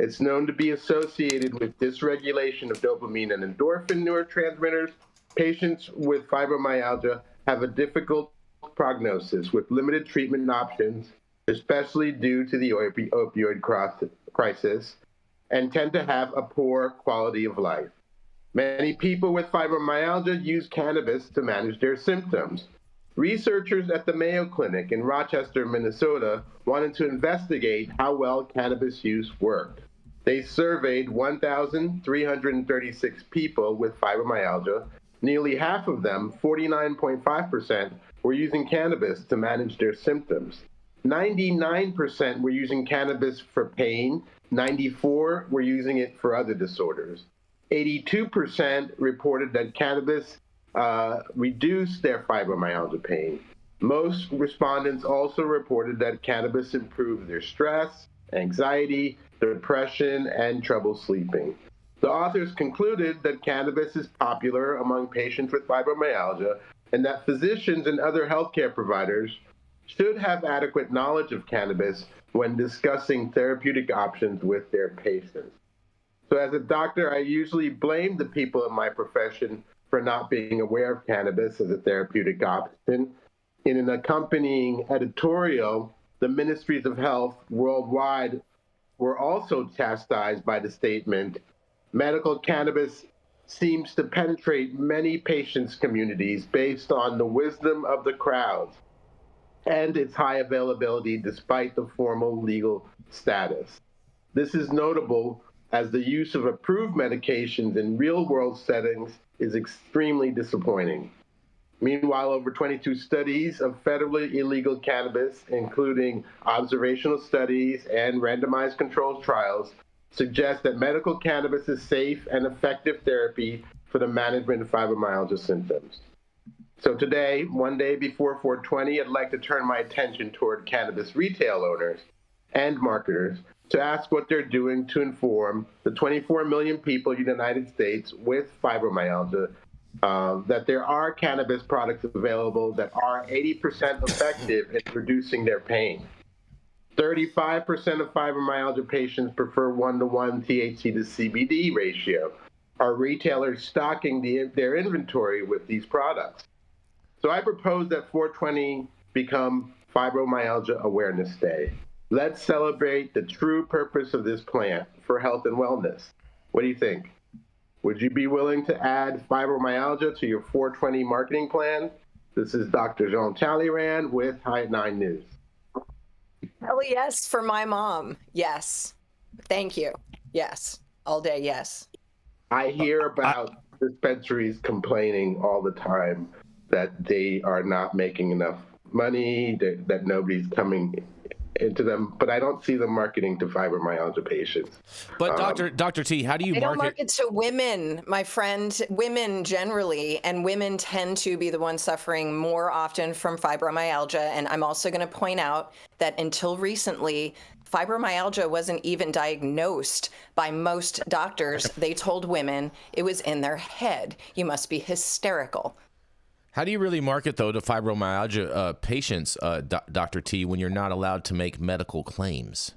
It's known to be associated with dysregulation of dopamine and endorphin neurotransmitters. Patients with fibromyalgia have a difficult prognosis with limited treatment options, especially due to the opioid crisis, and tend to have a poor quality of life. Many people with fibromyalgia use cannabis to manage their symptoms. Researchers at the Mayo Clinic in Rochester, Minnesota, wanted to investigate how well cannabis use worked. They surveyed 1,336 people with fibromyalgia. Nearly half of them, 49.5%, were using cannabis to manage their symptoms. 99% were using cannabis for pain. 94% were using it for other disorders. 82% reported that cannabis reduced their fibromyalgia pain. Most respondents also reported that cannabis improved their stress, anxiety, depression, and trouble sleeping. The authors concluded that cannabis is popular among patients with fibromyalgia and that physicians and other healthcare providers should have adequate knowledge of cannabis when discussing therapeutic options with their patients. So as a doctor, I usually blame the people in my profession for not being aware of cannabis as a therapeutic option. In an accompanying editorial, the ministries of health worldwide were also chastised by the statement, medical cannabis seems to penetrate many patients' communities based on the wisdom of the crowds and its high availability despite the formal legal status. This is notable as the use of approved medications in real-world settings is extremely disappointing. Meanwhile, over 22 studies of federally illegal cannabis, including observational studies and randomized controlled trials, suggest that medical cannabis is safe and effective therapy for the management of fibromyalgia symptoms. So today, one day before 420, I'd like to turn my attention toward cannabis retail owners and marketers to ask what they're doing to inform the 24 million people in the United States with fibromyalgia that there are cannabis products available that are 80% effective in reducing their pain. 35% of fibromyalgia patients prefer 1-to-1 THC to CBD ratio. Are retailers stocking their inventory with these products? So I propose that 420 become Fibromyalgia Awareness Day. Let's celebrate the true purpose of this plant for health and wellness. What do you think? Would you be willing to add fibromyalgia to your 420 marketing plan? This is Dr. Jean Talleyrand with High at 9 News. Hell yes, for my mom. Yes. Thank you. Yes. All day, yes. I hear about dispensaries complaining all the time that they are not making enough money, that nobody's coming into them, but I don't see them marketing to fibromyalgia patients. But Dr. T, how do you They don't market? market to women, my friend, women generally, and women tend to be the ones suffering more often from fibromyalgia. And I'm also going to point out that until recently, fibromyalgia wasn't even diagnosed by most doctors. They told women it was in their head. You must be hysterical. How do you really market, though, to fibromyalgia patients, Dr. T, when you're not allowed to make medical claims?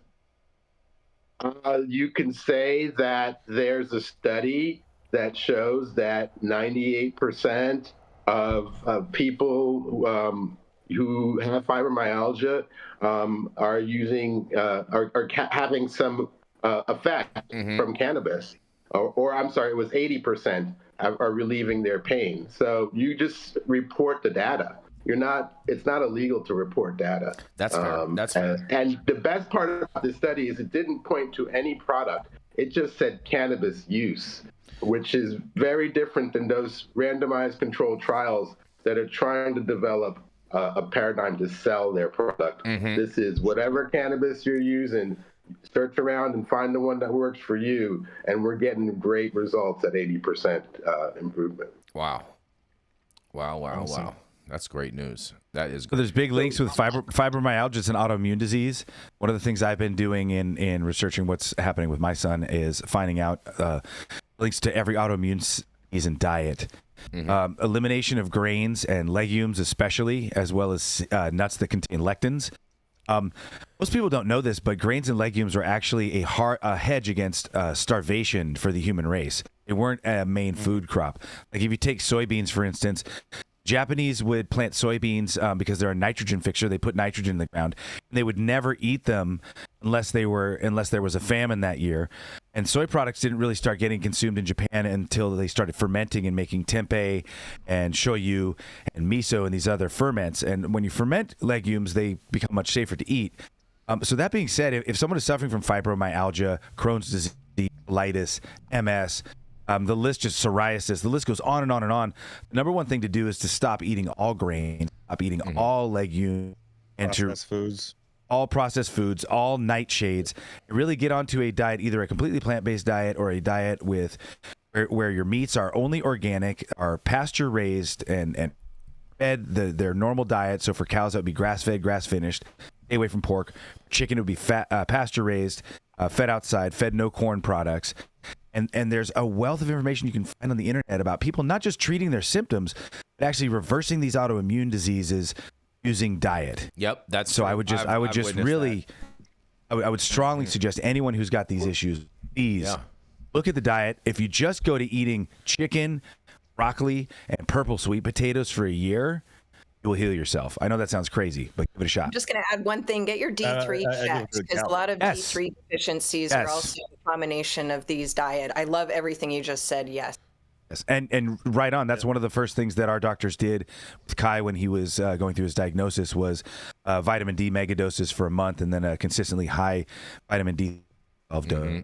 You can say that there's a study that shows that 98% of people who have fibromyalgia are using having some effect from cannabis, or I'm sorry, it was 80% are relieving their pain. So you just report the data. It's not illegal to report data. That's fair. That's fair. And the best part about this study is it didn't point to any product. It just said cannabis use, which is very different than those randomized controlled trials that are trying to develop a paradigm to sell their product. This is whatever cannabis you're using, search around and find the one that works for you, and we're getting great results at 80% improvement. Wow. That's great news. That is So great. there's big links with fibromyalgia. It's an autoimmune disease. One of the things I've been doing in researching what's happening with my son is finding out links to every autoimmune disease and diet. Elimination of grains and legumes especially, as well as nuts that contain lectins. Most people don't know this, but grains and legumes were actually a hedge against starvation for the human race. They weren't a main food crop. Like if you take soybeans, for instance, Japanese would plant soybeans because they're a nitrogen fixer. They put nitrogen in the ground, and they would never eat them unless there was a famine that year. And soy products didn't really start getting consumed in Japan until they started fermenting and making tempeh and shoyu and miso and these other ferments. And when you ferment legumes, they become much safer to eat. So that being said, if someone is suffering from fibromyalgia, Crohn's disease, colitis, MS, the list, just psoriasis, the list goes on and on and on. The number one thing to do is to stop eating all grain, stop eating all legumes, and all processed foods, all nightshades, and really get onto a diet, either a completely plant-based diet or a diet with where your meats are only organic, are pasture raised, and fed their normal diet. So for cows, that would be grass-fed, grass-finished. Stay away from pork. Chicken would be pasture raised, fed outside, fed no corn products. And there's a wealth of information you can find on the internet about people not just treating their symptoms, but actually reversing these autoimmune diseases using diet. Yep, that's so. True. I would strongly suggest anyone who's got these issues, please look at the diet. If you just go to eating chicken, broccoli, and purple sweet potatoes for a year, you will heal yourself. I know that sounds crazy, but give it a shot. I'm just going to add one thing. Get your D3 checked, because a lot of D3 deficiencies are also a combination of these diet. I love everything you just said. Yes. And right on. That's one of the first things that our doctors did with Kai when he was going through his diagnosis was vitamin D megadoses for a month, and then a consistently high vitamin D of dose.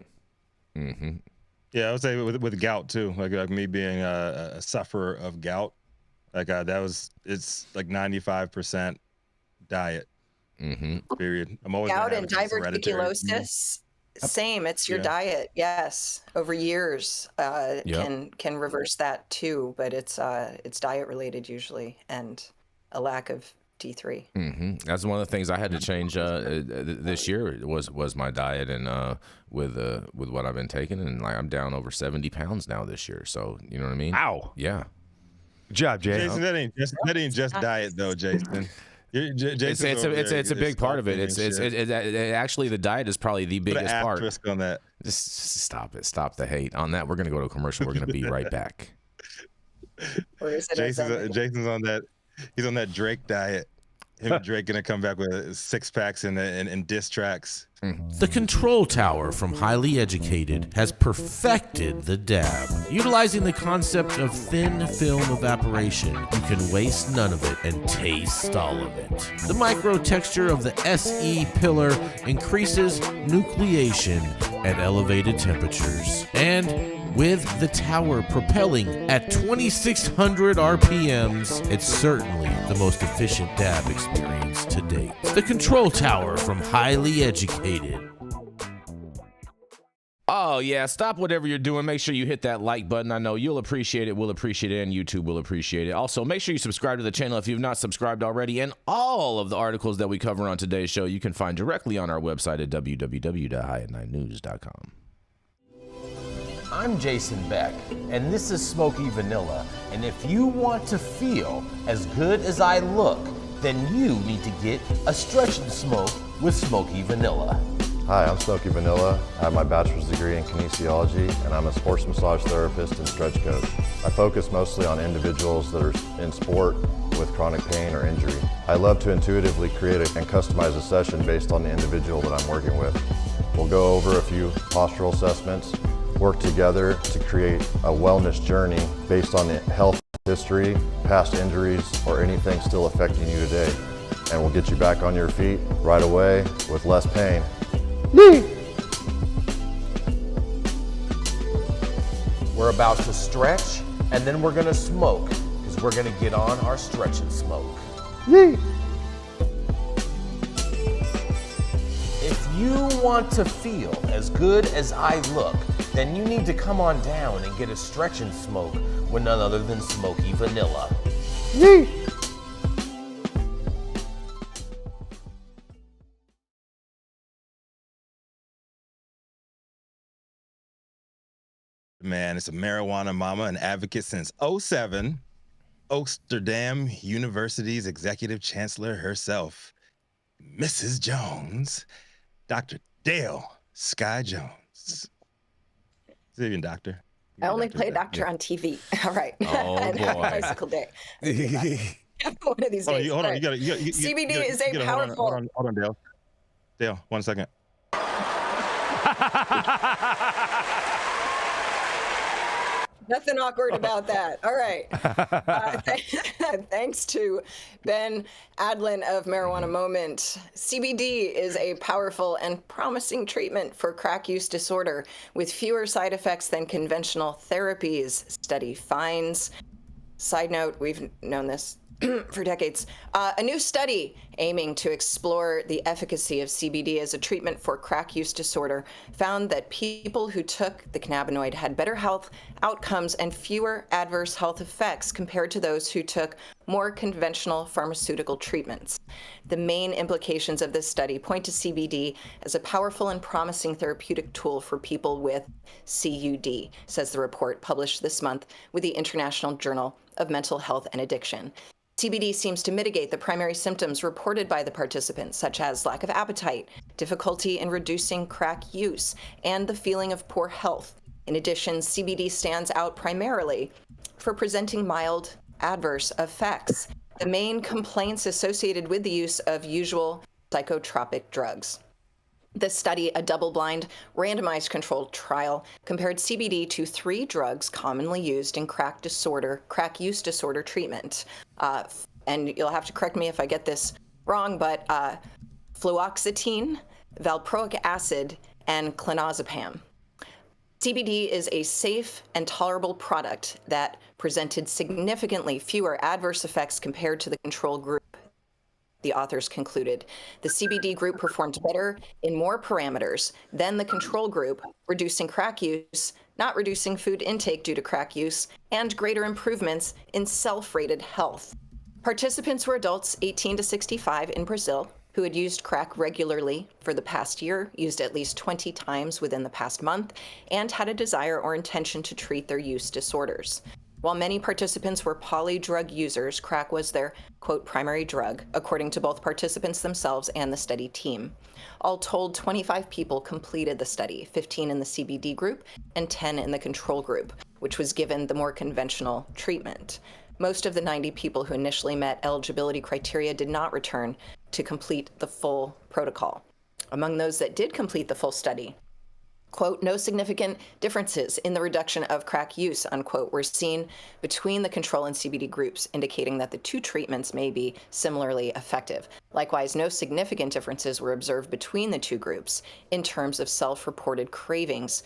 Yeah, I would say with gout too. Like me being a sufferer of gout, like it's like 95% diet. Period. I'm always gout and diverticulosis. Same. It's your diet. Yes, over years can reverse that too, but it's diet related usually, and a lack of D3. That's one of the things I had to change this year was my diet, and with what I've been taking, and like I'm down over 70 pounds now this year. So you know what I mean? Ow. Yeah. Good job, Jay. Jason, that ain't just diet though, Jason. It's a big part of it. It's actually the diet is probably the biggest part. On that. Just stop it. Stop the hate on that. We're gonna go to a commercial. We're gonna be right back. Jason's on that. He's on that Drake diet. Him and Drake gonna come back with 6-packs and diss tracks. The Control Tower from Highly Educated has perfected the dab. Utilizing the concept of thin film evaporation, you can waste none of it and taste all of it. The micro texture of the SE pillar increases nucleation at elevated temperatures. And with the tower propelling at 2,600 RPMs, it's certainly the most efficient dab experience to date. The Control Tower from Highly Educated. Oh, yeah. Stop whatever you're doing. Make sure you hit that like button. I know you'll appreciate it. We'll appreciate it. And YouTube will appreciate it. Also, make sure you subscribe to the channel if you've not subscribed already. And all of the articles that we cover on today's show, you can find directly on our website at www.highat9news.com. I'm Jason Beck, and this is Smoky Vanilla. And if you want to feel as good as I look, then you need to get a stretch and smoke with Smoky Vanilla. Hi, I'm Smoky Vanilla. I have my bachelor's degree in kinesiology, and I'm a sports massage therapist and stretch coach. I focus mostly on individuals that are in sport with chronic pain or injury. I love to intuitively create and customize a session based on the individual that I'm working with. We'll go over a few postural assessments, work together to create a wellness journey based on the health history, past injuries, or anything still affecting you today. And we'll get you back on your feet right away with less pain. We're about to stretch, and then we're gonna smoke, because we're gonna get on our stretch and smoke. If you want to feel as good as I look, then you need to come on down and get a stretch and smoke with none other than Smoky Vanilla. Man, it's a marijuana mama and advocate since '07. Amsterdam University's executive chancellor herself, Mrs. Jones, Dr. Dale Sky Jones. Civilian doctor. I only play doctor on TV. All right. Oh, boy. Bicycle day. One of these days. Hold on. Right. You gotta, CBD is a powerful. Hold on, Dale. Dale, 1 second. Nothing awkward about that. All right. Thanks to Ben Adlin of Marijuana Moment. CBD is a powerful and promising treatment for crack use disorder with fewer side effects than conventional therapies, study finds. Side note, we've known this for decades. A new study aiming to explore the efficacy of CBD as a treatment for crack use disorder found that people who took the cannabinoid had better health outcomes and fewer adverse health effects compared to those who took more conventional pharmaceutical treatments. The main implications of this study point to CBD as a powerful and promising therapeutic tool for people with CUD, says the report published this month with the International Journal of Mental Health and Addiction. CBD seems to mitigate the primary symptoms reported by the participants, such as lack of appetite, difficulty in reducing crack use, and the feeling of poor health. In addition, CBD stands out primarily for presenting mild adverse effects, the main complaints associated with the use of usual psychotropic drugs. This study, a double-blind, randomized controlled trial, compared CBD to 3 drugs commonly used in crack use disorder treatment. And you'll have to correct me if I get this wrong, but fluoxetine, valproic acid, and clonazepam. CBD is a safe and tolerable product that presented significantly fewer adverse effects compared to the control group, the authors concluded. The CBD group performed better in more parameters than the control group, reducing crack use, not reducing food intake due to crack use, and greater improvements in self-rated health. Participants were adults 18 to 65 in Brazil who had used crack regularly for the past year, used at least 20 times within the past month, and had a desire or intention to treat their use disorders. While many participants were polydrug users, crack was their, quote, primary drug, according to both participants themselves and the study team. All told, 25 people completed the study, 15 in the CBD group and 10 in the control group, which was given the more conventional treatment. Most of the 90 people who initially met eligibility criteria did not return to complete the full protocol. Among those that did complete the full study, Quote, no significant differences in the reduction of crack use, unquote, were seen between the control and CBD groups, indicating that the two treatments may be similarly effective. Likewise, no significant differences were observed between the two groups in terms of self-reported cravings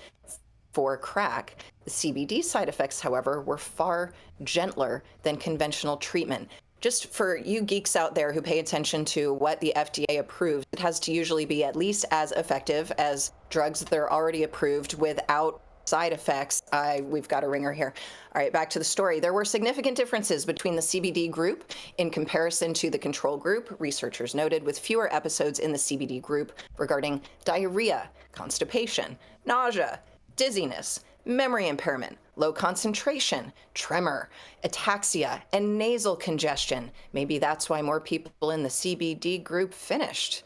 for crack. The CBD side effects, however, were far gentler than conventional treatment. Just for you geeks out there who pay attention to what the FDA approves, it has to usually be at least as effective as drugs that are already approved without side effects. We've got a ringer here. All right, back to the story. There were significant differences between the CBD group in comparison to the control group, researchers noted, with fewer episodes in the CBD group regarding diarrhea, constipation, nausea, dizziness, memory impairment, low concentration, tremor, ataxia, and nasal congestion. Maybe that's why more people in the CBD group finished,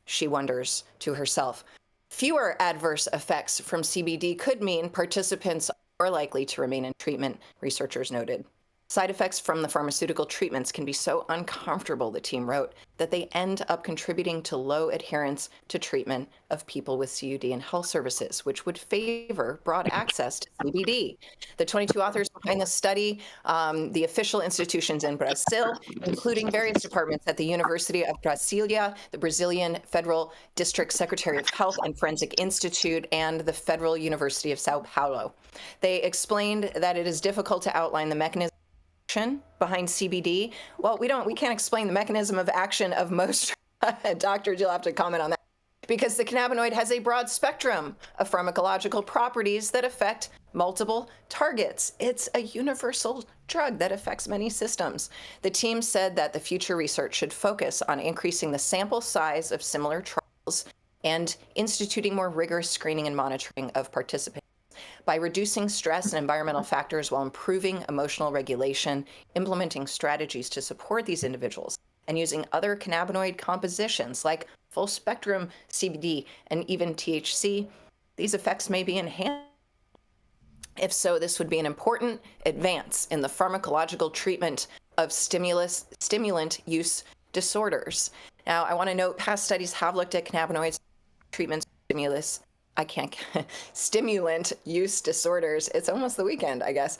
she wonders to herself. Fewer adverse effects from CBD could mean participants are likely to remain in treatment, researchers noted. Side effects from the pharmaceutical treatments can be so uncomfortable, the team wrote, that they end up contributing to low adherence to treatment of people with CUD and health services, which would favor broad access to CBD. The 22 authors behind the study, the official institutions in Brazil, including various departments at the University of Brasilia, the Brazilian Federal District Secretary of Health and Forensic Institute, and the Federal University of Sao Paulo. They explained that it is difficult to outline the mechanism behind CBD. Well, we can't explain the mechanism of action of most doctors. You'll have to comment on that, because the cannabinoid has a broad spectrum of pharmacological properties that affect multiple targets. It's a universal drug that affects many systems. The team said that the future research should focus on increasing the sample size of similar trials and instituting more rigorous screening and monitoring of participants. By reducing stress and environmental factors while improving emotional regulation, implementing strategies to support these individuals, and using other cannabinoid compositions like full-spectrum CBD and even THC, these effects may be enhanced. If so, this would be an important advance in the pharmacological treatment of stimulant use disorders. Now, I want to note past studies have looked at cannabinoids treatments stimulant use disorders. It's almost the weekend, I guess,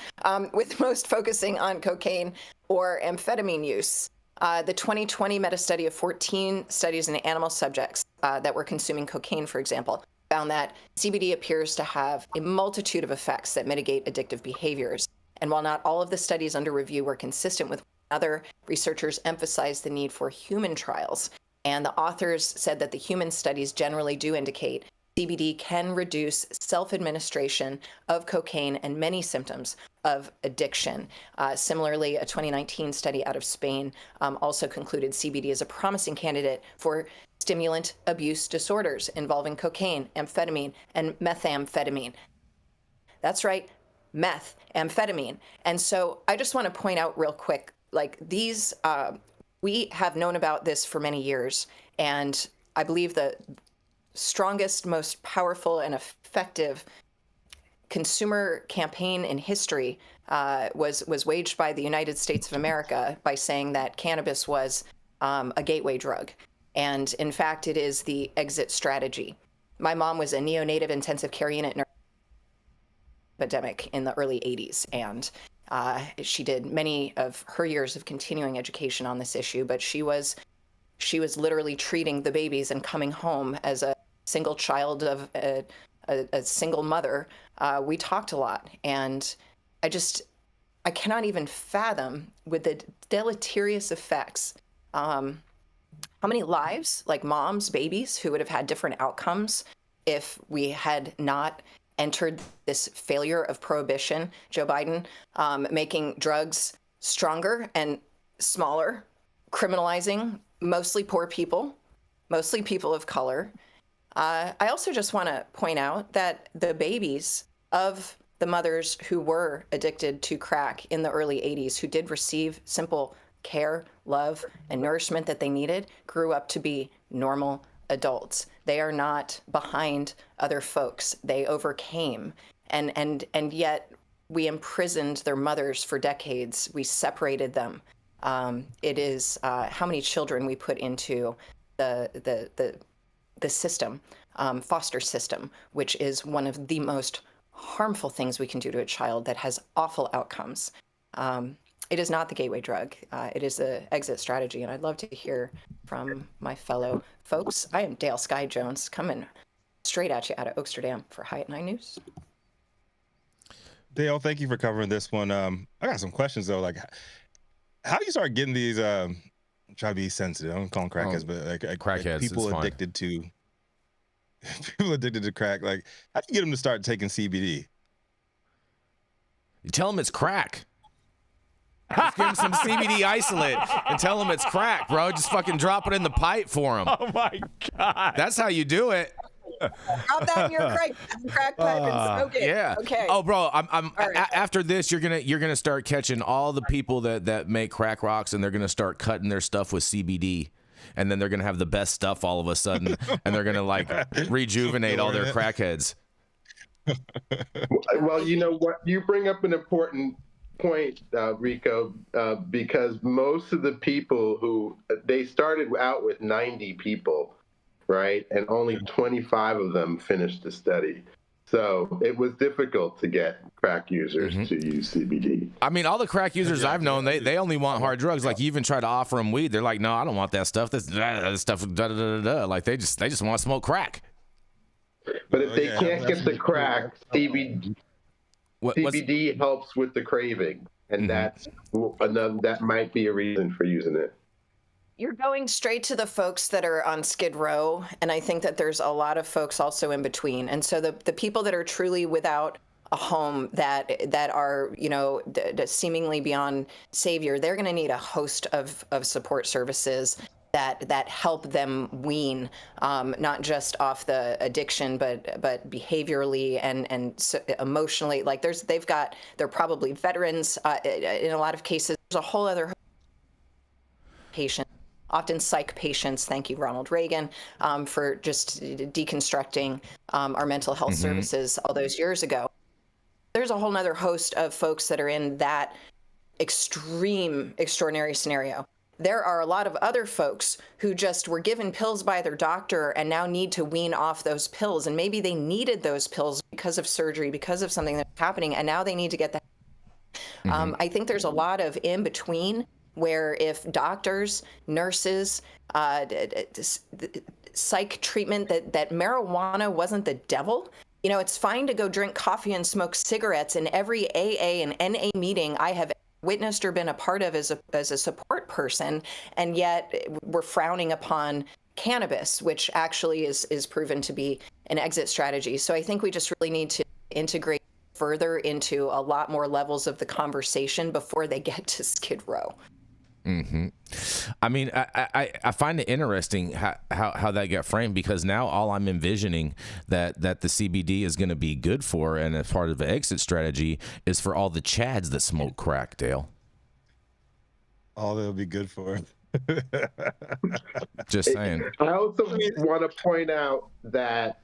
with most focusing on cocaine or amphetamine use. The 2020 meta-study of 14 studies in animal subjects that were consuming cocaine, for example, found that CBD appears to have a multitude of effects that mitigate addictive behaviors. And while not all of the studies under review were consistent with one another, researchers emphasized the need for human trials. And the authors said that the human studies generally do indicate CBD can reduce self-administration of cocaine and many symptoms of addiction. Similarly, a 2019 study out of Spain also concluded CBD is a promising candidate for stimulant abuse disorders involving cocaine, amphetamine, and methamphetamine. That's right, methamphetamine. And so I just want to point out real quick, like these, we have known about this for many years, and I believe the strongest, most powerful, and effective consumer campaign in history was waged by the United States of America by saying that cannabis was a gateway drug. And in fact, it is the exit strategy. My mom was a neonatal intensive care unit epidemic in the early 80s, and she did many of her years of continuing education on this issue, but she was literally treating the babies and coming home as a single child of a single mother. We talked a lot, and I cannot even fathom with the deleterious effects. How many lives, like moms, babies, who would have had different outcomes if we had not entered this failure of prohibition, Joe Biden, making drugs stronger and smaller, criminalizing mostly poor people, mostly people of color. I also just want to point out that the babies of the mothers who were addicted to crack in the early 80s, who did receive simple care, love, and nourishment that they needed, grew up to be normal adults. They are not behind other folks. They overcame. And yet we imprisoned their mothers for decades. We separated them. It is how many children we put into the the system, foster system, which is one of the most harmful things we can do to a child that has awful outcomes. It is not the gateway drug. It is the exit strategy. And I'd love to hear from my fellow folks. I am Dale Sky Jones, coming straight at you out of Oaksterdam for High at 9 News. Dale, thank you for covering this one. I got some questions though. Like, how do you start getting these? Try to be sensitive. I don't call them crackheads, but like crackheads. People addicted to crack. Like, how do you get them to start taking CBD? You tell them it's crack. Just give them some CBD isolate and tell them it's crack, bro. Just fucking drop it in the pipe for them. Oh my God. That's how you do it. Drop that in your crack pipe and smoke it. Yeah. Okay. Oh, bro, I'm right. after this, you're gonna start catching all the people that make crack rocks, and they're gonna start cutting their stuff with CBD, and then they're gonna have the best stuff all of a sudden, and they're gonna like rejuvenate all their crackheads. Well, you know what? You bring up an important point, Rico, because most of the people who they started out with 90 people, right? And only 25 of them finished the study. So it was difficult to get crack users to use CBD. I mean, all the crack users I've known, they only want hard drugs. Like, you even try to offer them weed, they're like, no, I don't want that stuff. This stuff, da da da da. Like, they just want to smoke crack. But if they can't get the crack, CBD helps with the craving, and that might be a reason for using it. You're going straight to the folks that are on Skid Row, and I think that there's a lot of folks also in between. And so the people that are truly without a home, that are, you know, seemingly beyond savior, they're going to need a host of support services that help them wean, not just off the addiction, but behaviorally and so emotionally. Like they're probably veterans in a lot of cases. There's a whole other patient. Often psych patients, thank you, Ronald Reagan, for just deconstructing our mental health services all those years ago. There's a whole nother host of folks that are in that extraordinary scenario. There are a lot of other folks who just were given pills by their doctor and now need to wean off those pills. And maybe they needed those pills because of surgery, because of something that's happening, and now they need to get that. I think there's a lot of in between, where if doctors, nurses, psych treatment, that marijuana wasn't the devil. You know, it's fine to go drink coffee and smoke cigarettes. In every AA and NA meeting I have witnessed or been a part of as a support person, and yet we're frowning upon cannabis, which actually is proven to be an exit strategy. So I think we just really need to integrate further into a lot more levels of the conversation before they get to Skid Row. I mean, I find it interesting how that got framed, because now all I'm envisioning that the CBD is going to be good for, and as part of the exit strategy, is for all the Chads that smoke crack, Dale. All they'll be good for. Just saying. I also want to point out that,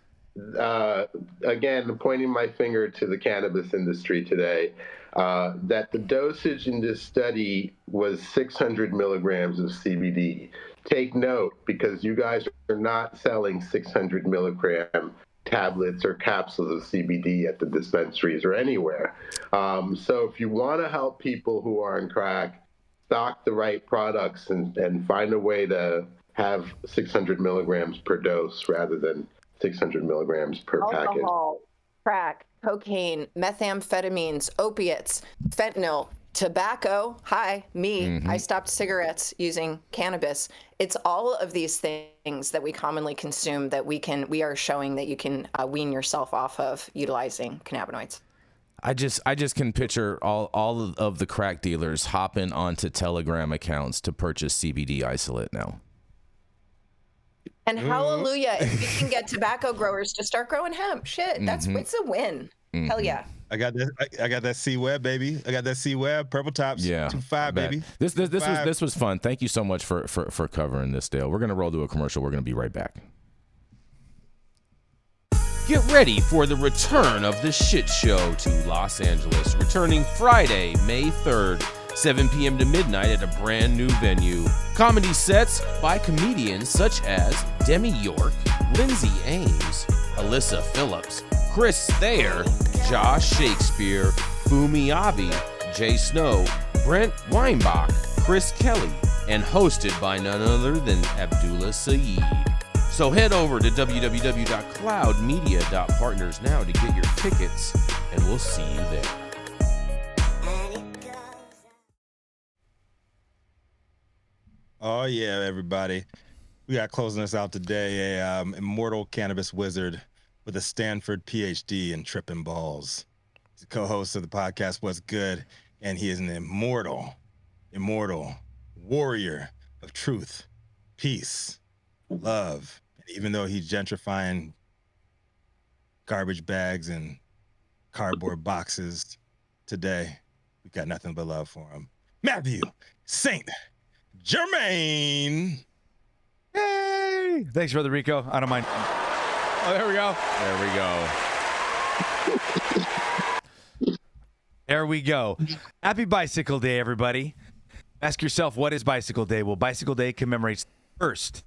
again, pointing my finger to the cannabis industry today, that the dosage in this study was 600 milligrams of CBD. Take note, because you guys are not selling 600 milligram tablets or capsules of CBD at the dispensaries or anywhere. So if you want to help people who are on crack, stock the right products and find a way to have 600 milligrams per dose rather than 600 milligrams per package. Alcohol, crack, cocaine, methamphetamines, opiates, fentanyl, tobacco. Hi, me. I stopped cigarettes using cannabis. It's all of these things that we commonly consume that we are showing that you can wean yourself off of utilizing cannabinoids. I just can picture all of the crack dealers hopping onto Telegram accounts to purchase CBD isolate now. And hallelujah, if you can get tobacco growers to start growing hemp, shit, it's a win. Hell yeah. I got that C Web, baby. I got that C Web, purple tops. Yeah, 2.5, baby. This was fun. Thank you so much for covering this, Dale. We're gonna roll to a commercial. We're gonna be right back. Get ready for the return of the shit show to Los Angeles, returning Friday, May 3rd. 7 p.m. to midnight at a brand new venue. Comedy sets by comedians such as Demi York, Lindsay Ames, Alyssa Phillips, Chris Thayer, Josh Shakespeare, Fumi Avi, Jay Snow, Brent Weinbach, Chris Kelly, and hosted by none other than Abdullah Saeed. So head over to www.cloudmedia.partners now to get your tickets, and we'll see you there. Oh yeah, everybody. We got closing us out today, a immortal cannabis wizard with a Stanford PhD in tripping balls. He's a co-host of the podcast What's Good, and he is an immortal warrior of truth, peace, love. And even though he's gentrifying garbage bags and cardboard boxes today, we got nothing but love for him. Mathieu St. Germain. Yay! Thanks, Brother Rico. I don't mind. Oh, there we go. There we go. Happy Bicycle Day, everybody. Ask yourself, what is Bicycle Day? Well, Bicycle Day commemorates the first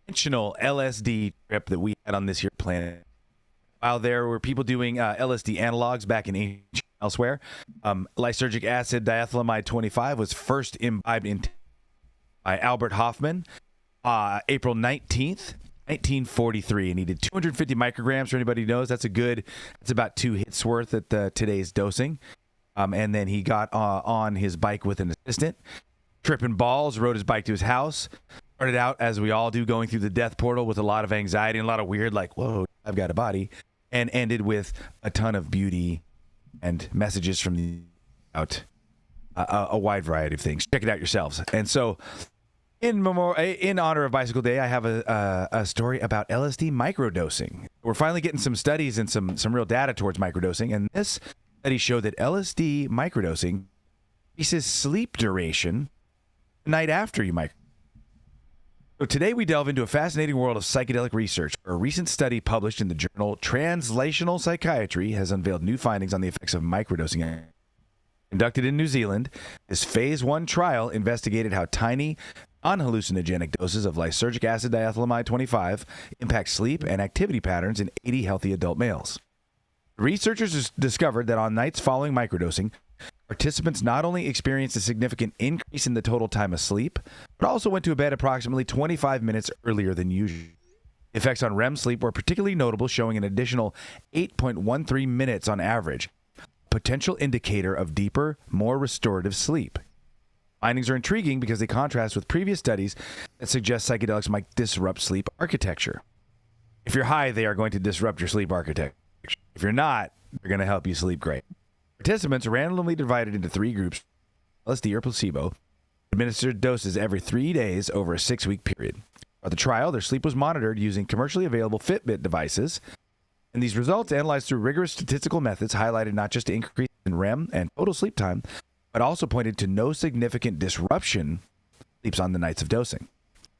intentional LSD trip that we had on this here planet. While there were people doing LSD analogs back in ancient elsewhere, lysergic acid diethylamide 25 was first imbibed by Albert Hoffman April 19th, 1943, and he did 250 micrograms. For anybody who knows, that's about 2 hits worth at today's dosing. And then he got on his bike with an assistant, tripping balls, rode his bike to his house, started out, as we all do, going through the death portal with a lot of anxiety and a lot of weird, like, whoa, I've got a body, and ended with a ton of beauty and messages from a wide variety of things. Check it out yourselves. And so, in honor of Bicycle Day, I have a story about LSD microdosing. We're finally getting some studies and some real data towards microdosing, and this study showed that LSD microdosing increases sleep duration the night after you microdose. So today we delve into a fascinating world of psychedelic research. A recent study published in the journal Translational Psychiatry has unveiled new findings on the effects of microdosing. Conducted in New Zealand, this phase 1 trial investigated how tiny, non-hallucinogenic doses of lysergic acid diethylamide 25 impact sleep and activity patterns in 80 healthy adult males. Researchers discovered that on nights following microdosing, participants not only experienced a significant increase in the total time of sleep, but also went to bed approximately 25 minutes earlier than usual. The effects on REM sleep were particularly notable, showing an additional 8.13 minutes on average, a potential indicator of deeper, more restorative sleep. Findings are intriguing because they contrast with previous studies that suggest psychedelics might disrupt sleep architecture. If you're high, they are going to disrupt your sleep architecture. If you're not, they're going to help you sleep great. Participants randomly divided into 3 groups, LSD or placebo, administered doses every 3 days over a 6-week period. For the trial, their sleep was monitored using commercially available Fitbit devices, and these results, analyzed through rigorous statistical methods, highlighted not just an increase in REM and total sleep time, but also pointed to no significant disruption sleeps on the nights of dosing.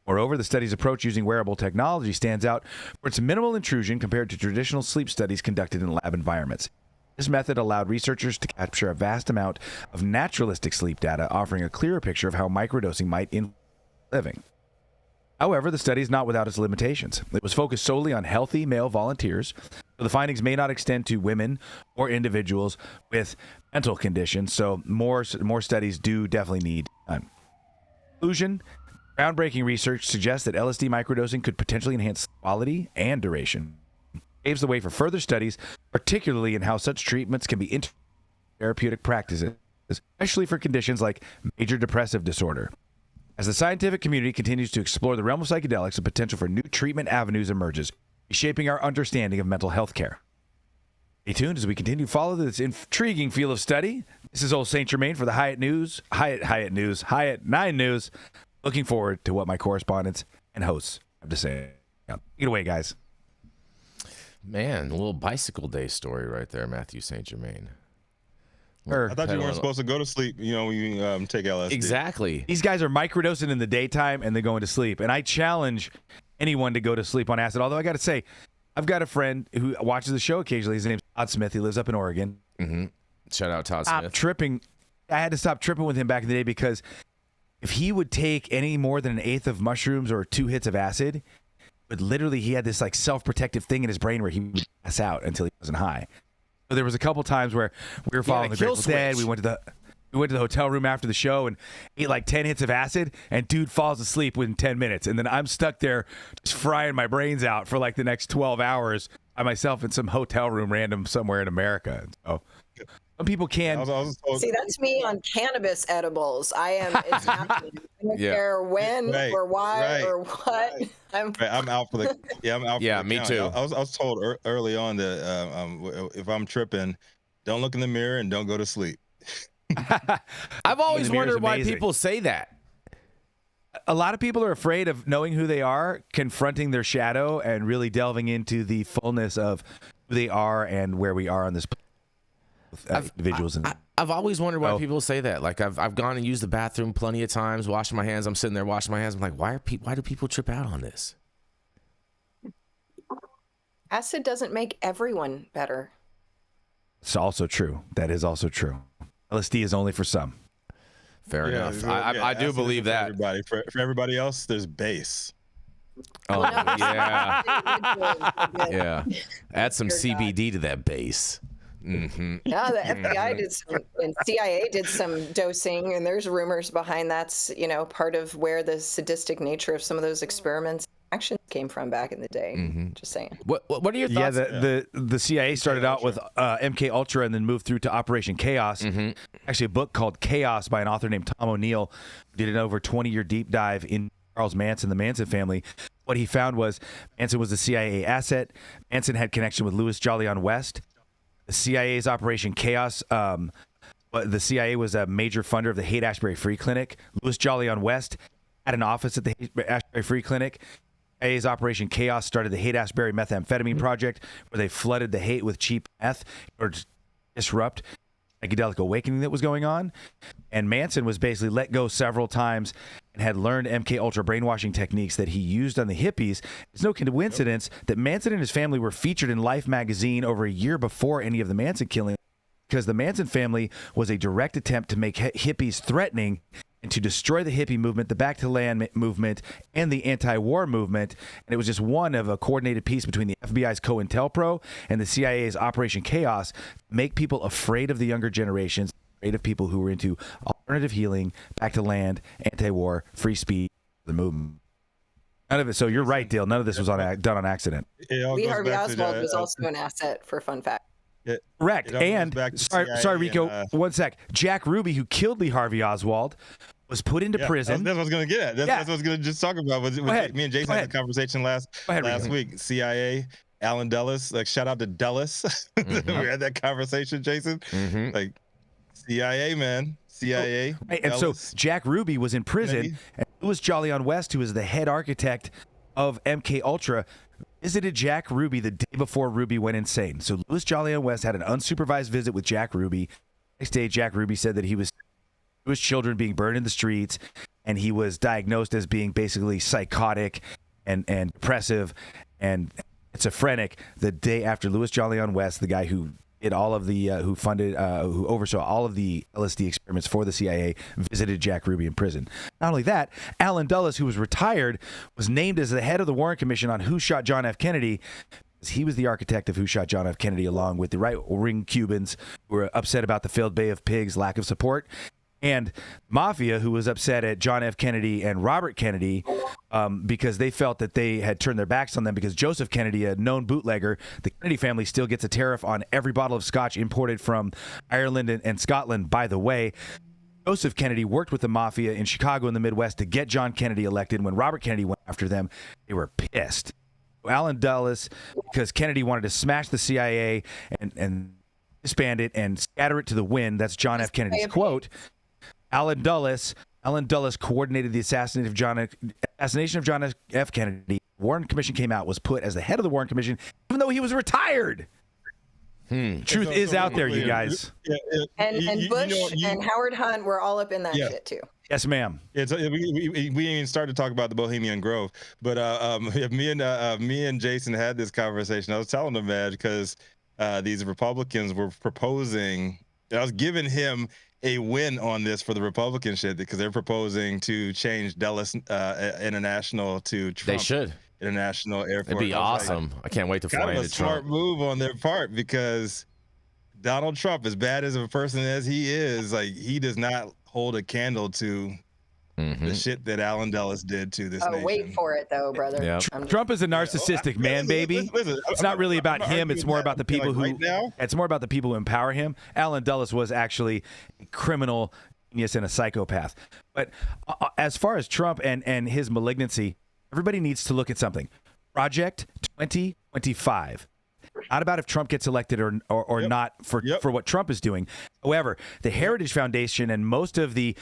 Moreover, the study's approach using wearable technology stands out for its minimal intrusion compared to traditional sleep studies conducted in lab environments. This method allowed researchers to capture a vast amount of naturalistic sleep data, offering a clearer picture of how microdosing might influence living. However, the study is not without its limitations. It was focused solely on healthy male volunteers, so the findings may not extend to women or individuals with mental conditions, so more studies do definitely need done. Conclusion: groundbreaking research suggests that LSD microdosing could potentially enhance quality and duration. It paves the way for further studies, particularly in how such treatments can be therapeutic practices, especially for conditions like major depressive disorder. As the scientific community continues to explore the realm of psychedelics, the potential for new treatment avenues emerges, reshaping our understanding of mental health care. Stay tuned as we continue to follow this intriguing field of study. This is old St. Germain for the Hyatt 9 News. Looking forward to what my correspondents and hosts have to say. Take it away, guys. Man, a little Bicycle Day story right there, Mathieu St. Germain. I thought you weren't supposed to go to sleep, when you take LSD. Exactly. These guys are microdosing in the daytime and they're going to sleep. And I challenge anyone to go to sleep on acid. Although I got to say, I've got a friend who watches the show occasionally. His name's Todd Smith. He lives up in Oregon. Mm-hmm. Shout out Todd Smith. Tripping. I had to stop tripping with him back in the day because if he would take any more than an eighth of mushrooms or 2 hits of acid, it but literally he had this like self-protective thing in his brain where he would pass out until he wasn't high. So there was a couple times where we were following the Grateful Dead. We went to the hotel room after the show and ate like 10 hits of acid, and dude falls asleep within 10 minutes. And then I'm stuck there just frying my brains out for like the next 12 hours by myself in some hotel room random somewhere in America. So some people can. See, that's me on cannabis edibles. It's happening. I don't care when or why or what. I'm out for the, I'm out for the me count. too. I was told early on that if I'm tripping, don't look in the mirror and don't go to sleep. I've always wondered why amazing. people say that. A lot of people are afraid of knowing who they are, confronting their shadow, and really delving into the fullness of who they are and where we are on this individuals. I've always wondered why people say that. Like I've gone and used the bathroom plenty of times, washing my hands. I'm sitting there washing my hands. I'm like, why do people trip out on this? Acid doesn't make everyone better. It's also true. That is also true. LSD is only for some. Fair enough. I do believe that. For everybody else, there's base. Oh yeah, yeah. Add some CBD to that base. Mm-hmm. Yeah, the FBI did some, and CIA did some dosing, and there's rumors behind that's part of where the sadistic nature of some of those experiments actions came from back in the day. Mm-hmm. Just saying. What are your thoughts? Yeah, the CIA started out with MK Ultra and then moved through to Operation Chaos. Mm-hmm. Actually, a book called Chaos by an author named Tom O'Neill did an over 20-year deep dive in Charles Manson, the Manson family. What he found was Manson was a CIA asset. Manson had connection with Louis Jolyon West. The CIA's Operation Chaos, but the CIA was a major funder of the Haight-Ashbury Free Clinic. Louis Jolyon West had an office at the Haight-Ashbury Free Clinic. CIA's Operation Chaos started the Haight-Ashbury Methamphetamine Project, where they flooded the Haight with cheap meth or disrupt psychedelic awakening that was going on. And Manson was basically let go several times and had learned MK Ultra brainwashing techniques that he used on the hippies. It's no coincidence that Manson and his family were featured in Life magazine over a year before any of the Manson killings, because the Manson family was a direct attempt to make hippies threatening and to destroy the hippie movement, the Back to Land movement, and the anti-war movement. And it was just one of a coordinated piece between the FBI's COINTELPRO and the CIA's Operation Chaos to make people afraid of the younger generations, afraid of people who were into alternative healing, Back to Land, anti-war, free speech, the movement. None of it. So you're right, Dale. None of this was done on accident. Lee Harvey Oswald was also an asset for fun fact. Correct. And sorry, Rico, one sec. Jack Ruby, who killed Lee Harvey Oswald, was put into prison. That's what I was going to get at. That's what I was going to just talk about. Me and Jason had a conversation last week. CIA, Alan Dulles. Like, shout out to Dulles. Mm-hmm. We had that conversation, Jason. Mm-hmm. Like, CIA, man. CIA. Right. And so Jack Ruby was in prison, and Louis Jolyon West, who was the head architect of MK Ultra, visited Jack Ruby the day before Ruby went insane. So Louis Jolyon West had an unsupervised visit with Jack Ruby. Next day, Jack Ruby said that he was children being burned in the streets, and he was diagnosed as being basically psychotic and depressive and schizophrenic the day after Louis Jolyon West, the guy who did all of the who oversaw all of the LSD experiments for the CIA, visited Jack Ruby in prison. Not only that, Alan Dulles, who was retired, was named as the head of the Warren Commission on who shot John F. Kennedy. He was the architect of who shot John F. Kennedy, along with the right-wing Cubans who were upset about the failed Bay of Pigs lack of support, and Mafia, who was upset at John F. Kennedy and Robert Kennedy because they felt that they had turned their backs on them because Joseph Kennedy, a known bootlegger, the Kennedy family still gets a tariff on every bottle of scotch imported from Ireland and Scotland. By the way, Joseph Kennedy worked with the Mafia in Chicago in the Midwest to get John Kennedy elected. When Robert Kennedy went after them, they were pissed. Alan Dulles, because Kennedy wanted to smash the CIA and disband it and scatter it to the wind. That's John F. Kennedy's quote. Alan Dulles coordinated the assassination of John F. Kennedy. Warren Commission came out, was put as the head of the Warren Commission, even though he was retired. Truth is out there, you guys. And Bush and Howard Hunt were all up in that shit too. Yes, ma'am. We didn't even start to talk about the Bohemian Grove, but me and Jason had this conversation. I was telling him, man, because these Republicans were proposing. I was giving him a win on this for the Republican shit because they're proposing to change Dulles International to Trump. They should. International Airport. It'd be awesome. I can't wait to fly Kind of a into smart Trump. move on their part, because Donald Trump, as bad as a person as he is, like, he does not hold a candle to the shit that Alan Dulles did to this nation. Wait for it, though, brother. Yep. Trump is a narcissistic man, baby. Listen, It's not really about him. It's more about the people who. right now. It's more about the people who empower him. Alan Dulles was actually a criminal genius and a psychopath. But as far as Trump and his malignancy, everybody needs to look at something. Project 2025. Not about if Trump gets elected or not for what Trump is doing. However, the Heritage Foundation and most of the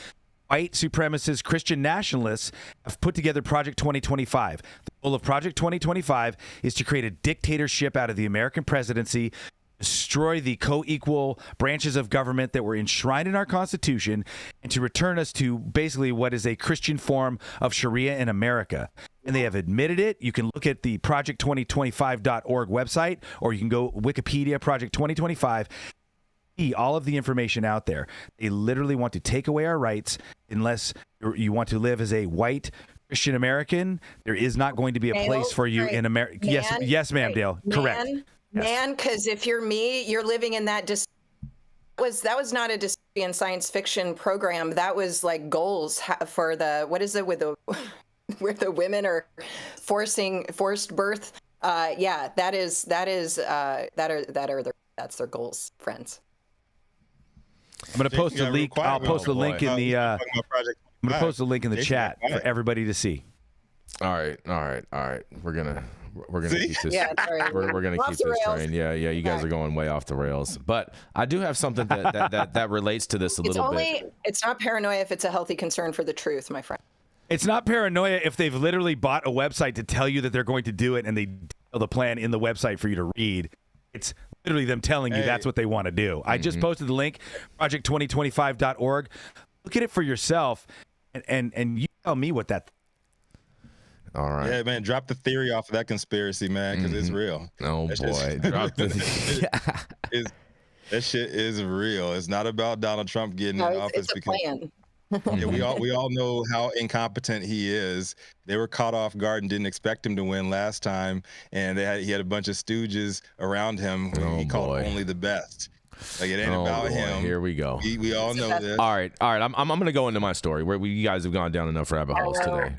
white supremacist Christian nationalists have put together Project 2025. The goal of Project 2025 is to create a dictatorship out of the American presidency, destroy the co-equal branches of government that were enshrined in our Constitution, and to return us to basically what is a Christian form of Sharia in America. And they have admitted it. You can look at the project2025.org website, or you can go Wikipedia, Project 2025. See all of the information out there. They literally want to take away our rights unless you want to live as a white Christian American. There is not going to be a place for you in America. Yes, ma'am, Dale. Correct. Man, because if you're me, you're living in that that was not a dystopian science fiction program. That was like goals for the, what is it with the where the women are forced birth. That's their goals, friends. I'm going to post a link. I'll post a link in the. I'm going to post a link in the chat for everybody to see. All right. We're gonna keep this. Yeah, we're gonna keep this train. Yeah. You guys are going way off the rails. But I do have something that relates to this a little bit. It's not paranoia if it's a healthy concern for the truth, my friend. It's not paranoia if they've literally bought a website to tell you that they're going to do it, and they detail the plan in the website for you to read. It's literally them telling you that's what they want to do. I just posted the link, project2025.org. Look at it for yourself, and you tell me what that. All right. Yeah, man, drop the theory off of that conspiracy, man, because it's real. Oh, boy. Drop the that shit is real. It's not about Donald Trump getting in office it's a plan. Yeah, we all know how incompetent he is. They were caught off guard and didn't expect him to win last time, and he had a bunch of stooges around him who he called only the best. Like, it ain't about him. Here we go. We all know this. All right. I'm going to go into my story where you guys have gone down enough rabbit holes today.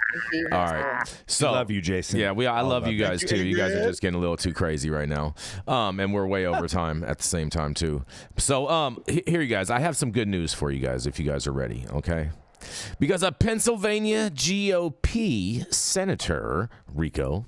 All right. So I love you, Jason. Yeah, I love you guys too. You guys are just getting a little too crazy right now. And we're way over time at the same time too. So here you guys, I have some good news for you guys if you guys are ready, okay? Because a Pennsylvania GOP Senator Rico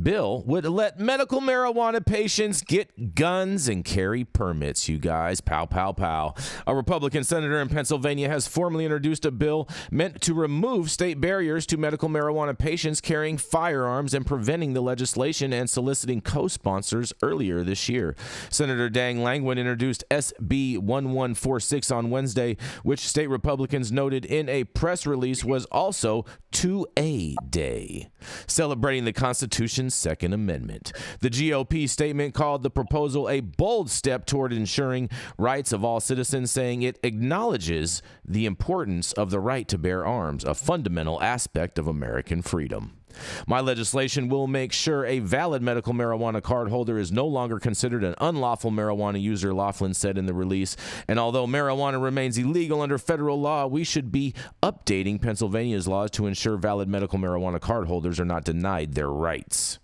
bill would let medical marijuana patients get guns and carry permits, you guys. Pow, pow, pow. A Republican senator in Pennsylvania has formally introduced a bill meant to remove state barriers to medical marijuana patients carrying firearms and preventing the legislation and soliciting co-sponsors earlier this year. Senator Dan Langwin introduced SB 1146 on Wednesday, which state Republicans noted in a press release was also 2A Day, celebrating the Constitution's Second Amendment. The GOP statement called the proposal a bold step toward ensuring rights of all citizens, saying it acknowledges the importance of the right to bear arms, a fundamental aspect of American freedom. My legislation will make sure a valid medical marijuana card holder is no longer considered an unlawful marijuana user, Laughlin said in the release. And although marijuana remains illegal under federal law, we should be updating Pennsylvania's laws to ensure valid medical marijuana card holders are not denied their rights.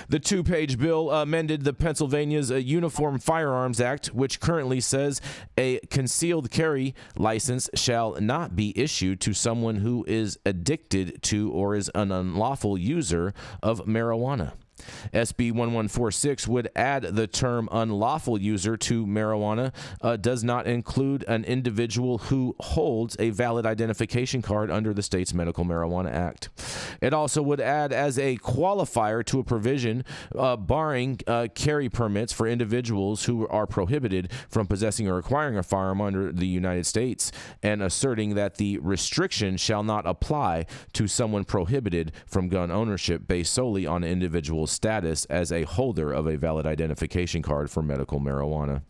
The two-page bill amended the Pennsylvania's Uniform Firearms Act, which currently says a concealed carry license shall not be issued to someone who is addicted to or is an unlawful user of marijuana. SB 1146 would add the term unlawful user to marijuana does not include an individual who holds a valid identification card under the state's Medical Marijuana Act. It also would add as a qualifier to a provision barring carry permits for individuals who are prohibited from possessing or acquiring a firearm under the United States, and asserting that the restriction shall not apply to someone prohibited from gun ownership based solely on an individual's status as a holder of a valid identification card for medical marijuana.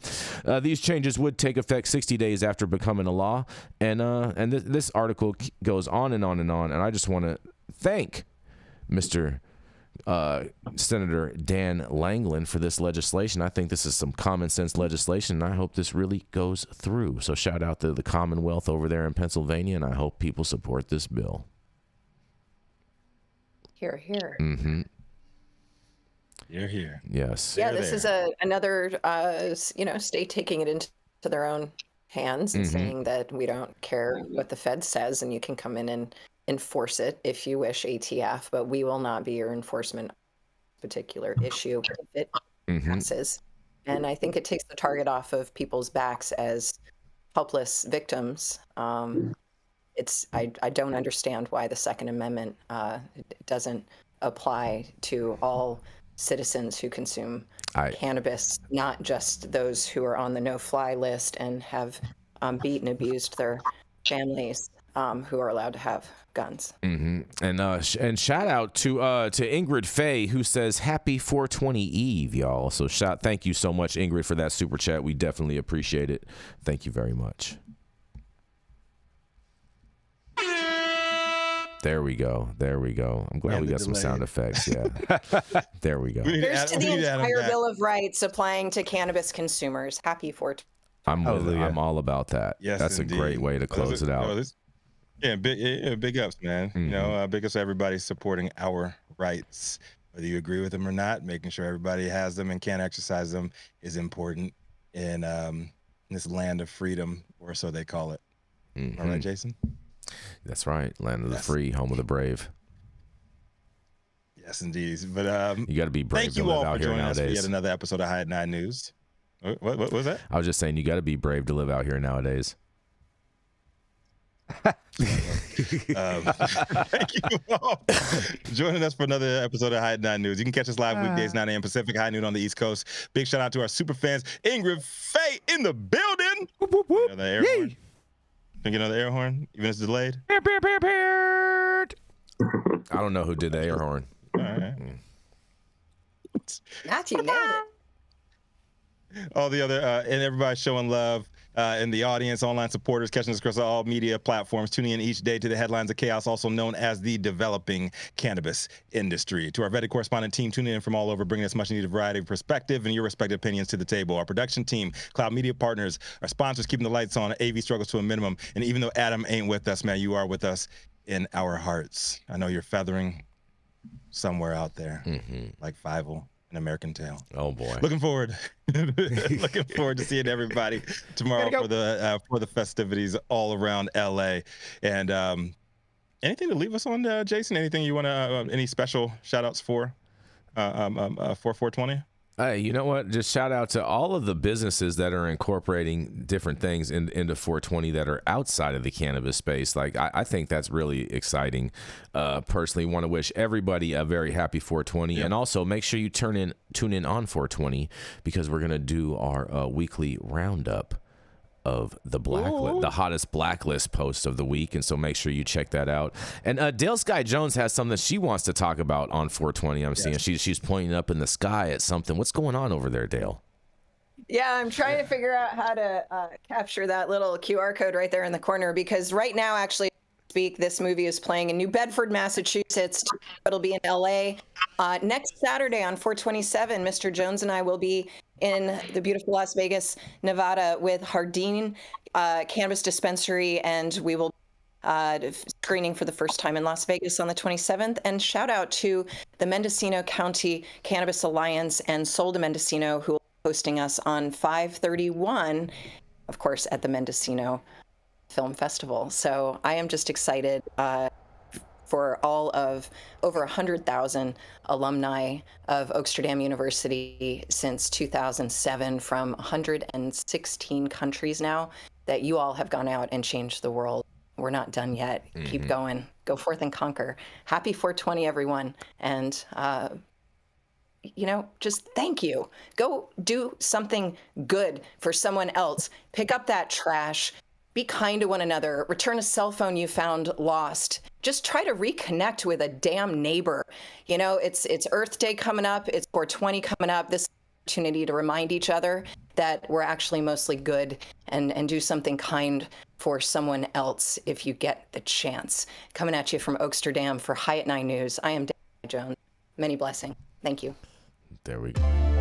These changes would take effect 60 days after becoming a law, and this article goes on and on and on, and I just want to thank Mr. Senator Dan Langland for this legislation. I think this is some common sense legislation, and I hope this really goes through. So shout out to the Commonwealth over there in Pennsylvania, and I hope people support this bill. Hear, hear. Mm-hmm. You're here. Yes. Yeah, this is another state taking it into their own hands and saying that we don't care what the Fed says, and you can come in and enforce it if you wish, ATF, but we will not be your enforcement particular issue if it passes. And I think it takes the target off of people's backs as helpless victims. I don't understand why the Second Amendment doesn't apply to all citizens who consume cannabis, not just those who are on the no-fly list and have beaten and abused their families who are allowed to have guns. And shout out to Ingrid Faye, who says happy 420 Eve, y'all. So thank you so much, Ingrid, for that super chat. We definitely appreciate it. Thank you very much. There we go. I'm glad we got some sound effects. Yeah. There we go. Here's to the entire Bill of Rights applying to cannabis consumers. Happy 420. I'm all about that. Yes, that's indeed. A great way to close it out. Big ups, man. You know, big ups to everybody supporting our rights, whether you agree with them or not. Making sure everybody has them and can exercise them is important in this land of freedom, or so they call it. All right, Jason. That's right. Land of the free, home of the brave. Yes, indeed. But you got to be brave to live out here nowadays. Us for yet another episode of High at 9 News. What was that? I was just saying you got to be brave to live out here nowadays. Thank you all for joining us for another episode of High at 9 News. You can catch us live weekdays 9 a.m. Pacific, high noon on the East Coast. Big shout out to our super fans, Ingrid Faye in the building. Whoop, whoop, whoop. Another air horn. Can you get another air horn, even if it's delayed? I don't know who did the air horn. All right. Matthew nailed it. All the other and everybody showing love in the audience, online supporters catching us across all media platforms, tuning in each day to the headlines of chaos, also known as the developing cannabis industry. To our vetted correspondent team tuning in from all over, bringing us much needed variety of perspective and your respective opinions to the table. Our production team, Cloud Media Partners, our sponsors keeping the lights on, AV struggles to a minimum. And even though Adam ain't with us, man, you are with us in our hearts. I know you're feathering somewhere out there, like Fievel. An American Tale. Oh boy! Looking forward to seeing everybody tomorrow for the festivities all around LA. And anything to leave us on, Jason? Anything you want to? Any special shout outs for 420? Hey, you know what? Just shout out to all of the businesses that are incorporating different things into 420 that are outside of the cannabis space. Like, I think that's really exciting. Personally, want to wish everybody a very happy 420. And also make sure you tune in on 420 because we're going to do our weekly roundup of the blacklist, the hottest blacklist posts of the week, and so make sure you check that out. And Dale Sky Jones has something that she wants to talk about on 420. I'm seeing she's pointing up in the sky at something. What's going on over there, Dale? Yeah, I'm trying to figure out how to capture that little QR code right there in the corner, because right now, actually, this movie is playing in New Bedford, Massachusetts. It'll be in LA. Next Saturday on 427, Mr. Jones and I will be in the beautiful Las Vegas, Nevada with Hardin Cannabis Dispensary, and we will screening for the first time in Las Vegas on the 27th. And shout out to the Mendocino County Cannabis Alliance and Sol de Mendocino, who will be hosting us on 5/31, of course, at the Mendocino Film Festival. So I am just excited for all of over 100,000 alumni of Oaksterdam University since 2007 from 116 countries now, that you all have gone out and changed the world. We're not done yet. Keep going. Go forth and conquer. Happy 420, everyone. And, just thank you. Go do something good for someone else. Pick up that trash. Be kind to one another. Return a cell phone you found lost. Just try to reconnect with a damn neighbor. It's Earth Day coming up. It's 420 coming up. This opportunity to remind each other that we're actually mostly good and do something kind for someone else if you get the chance. Coming at you from Oaksterdam for High at 9 News. I am Dan Jones. Many blessings. Thank you. There we go.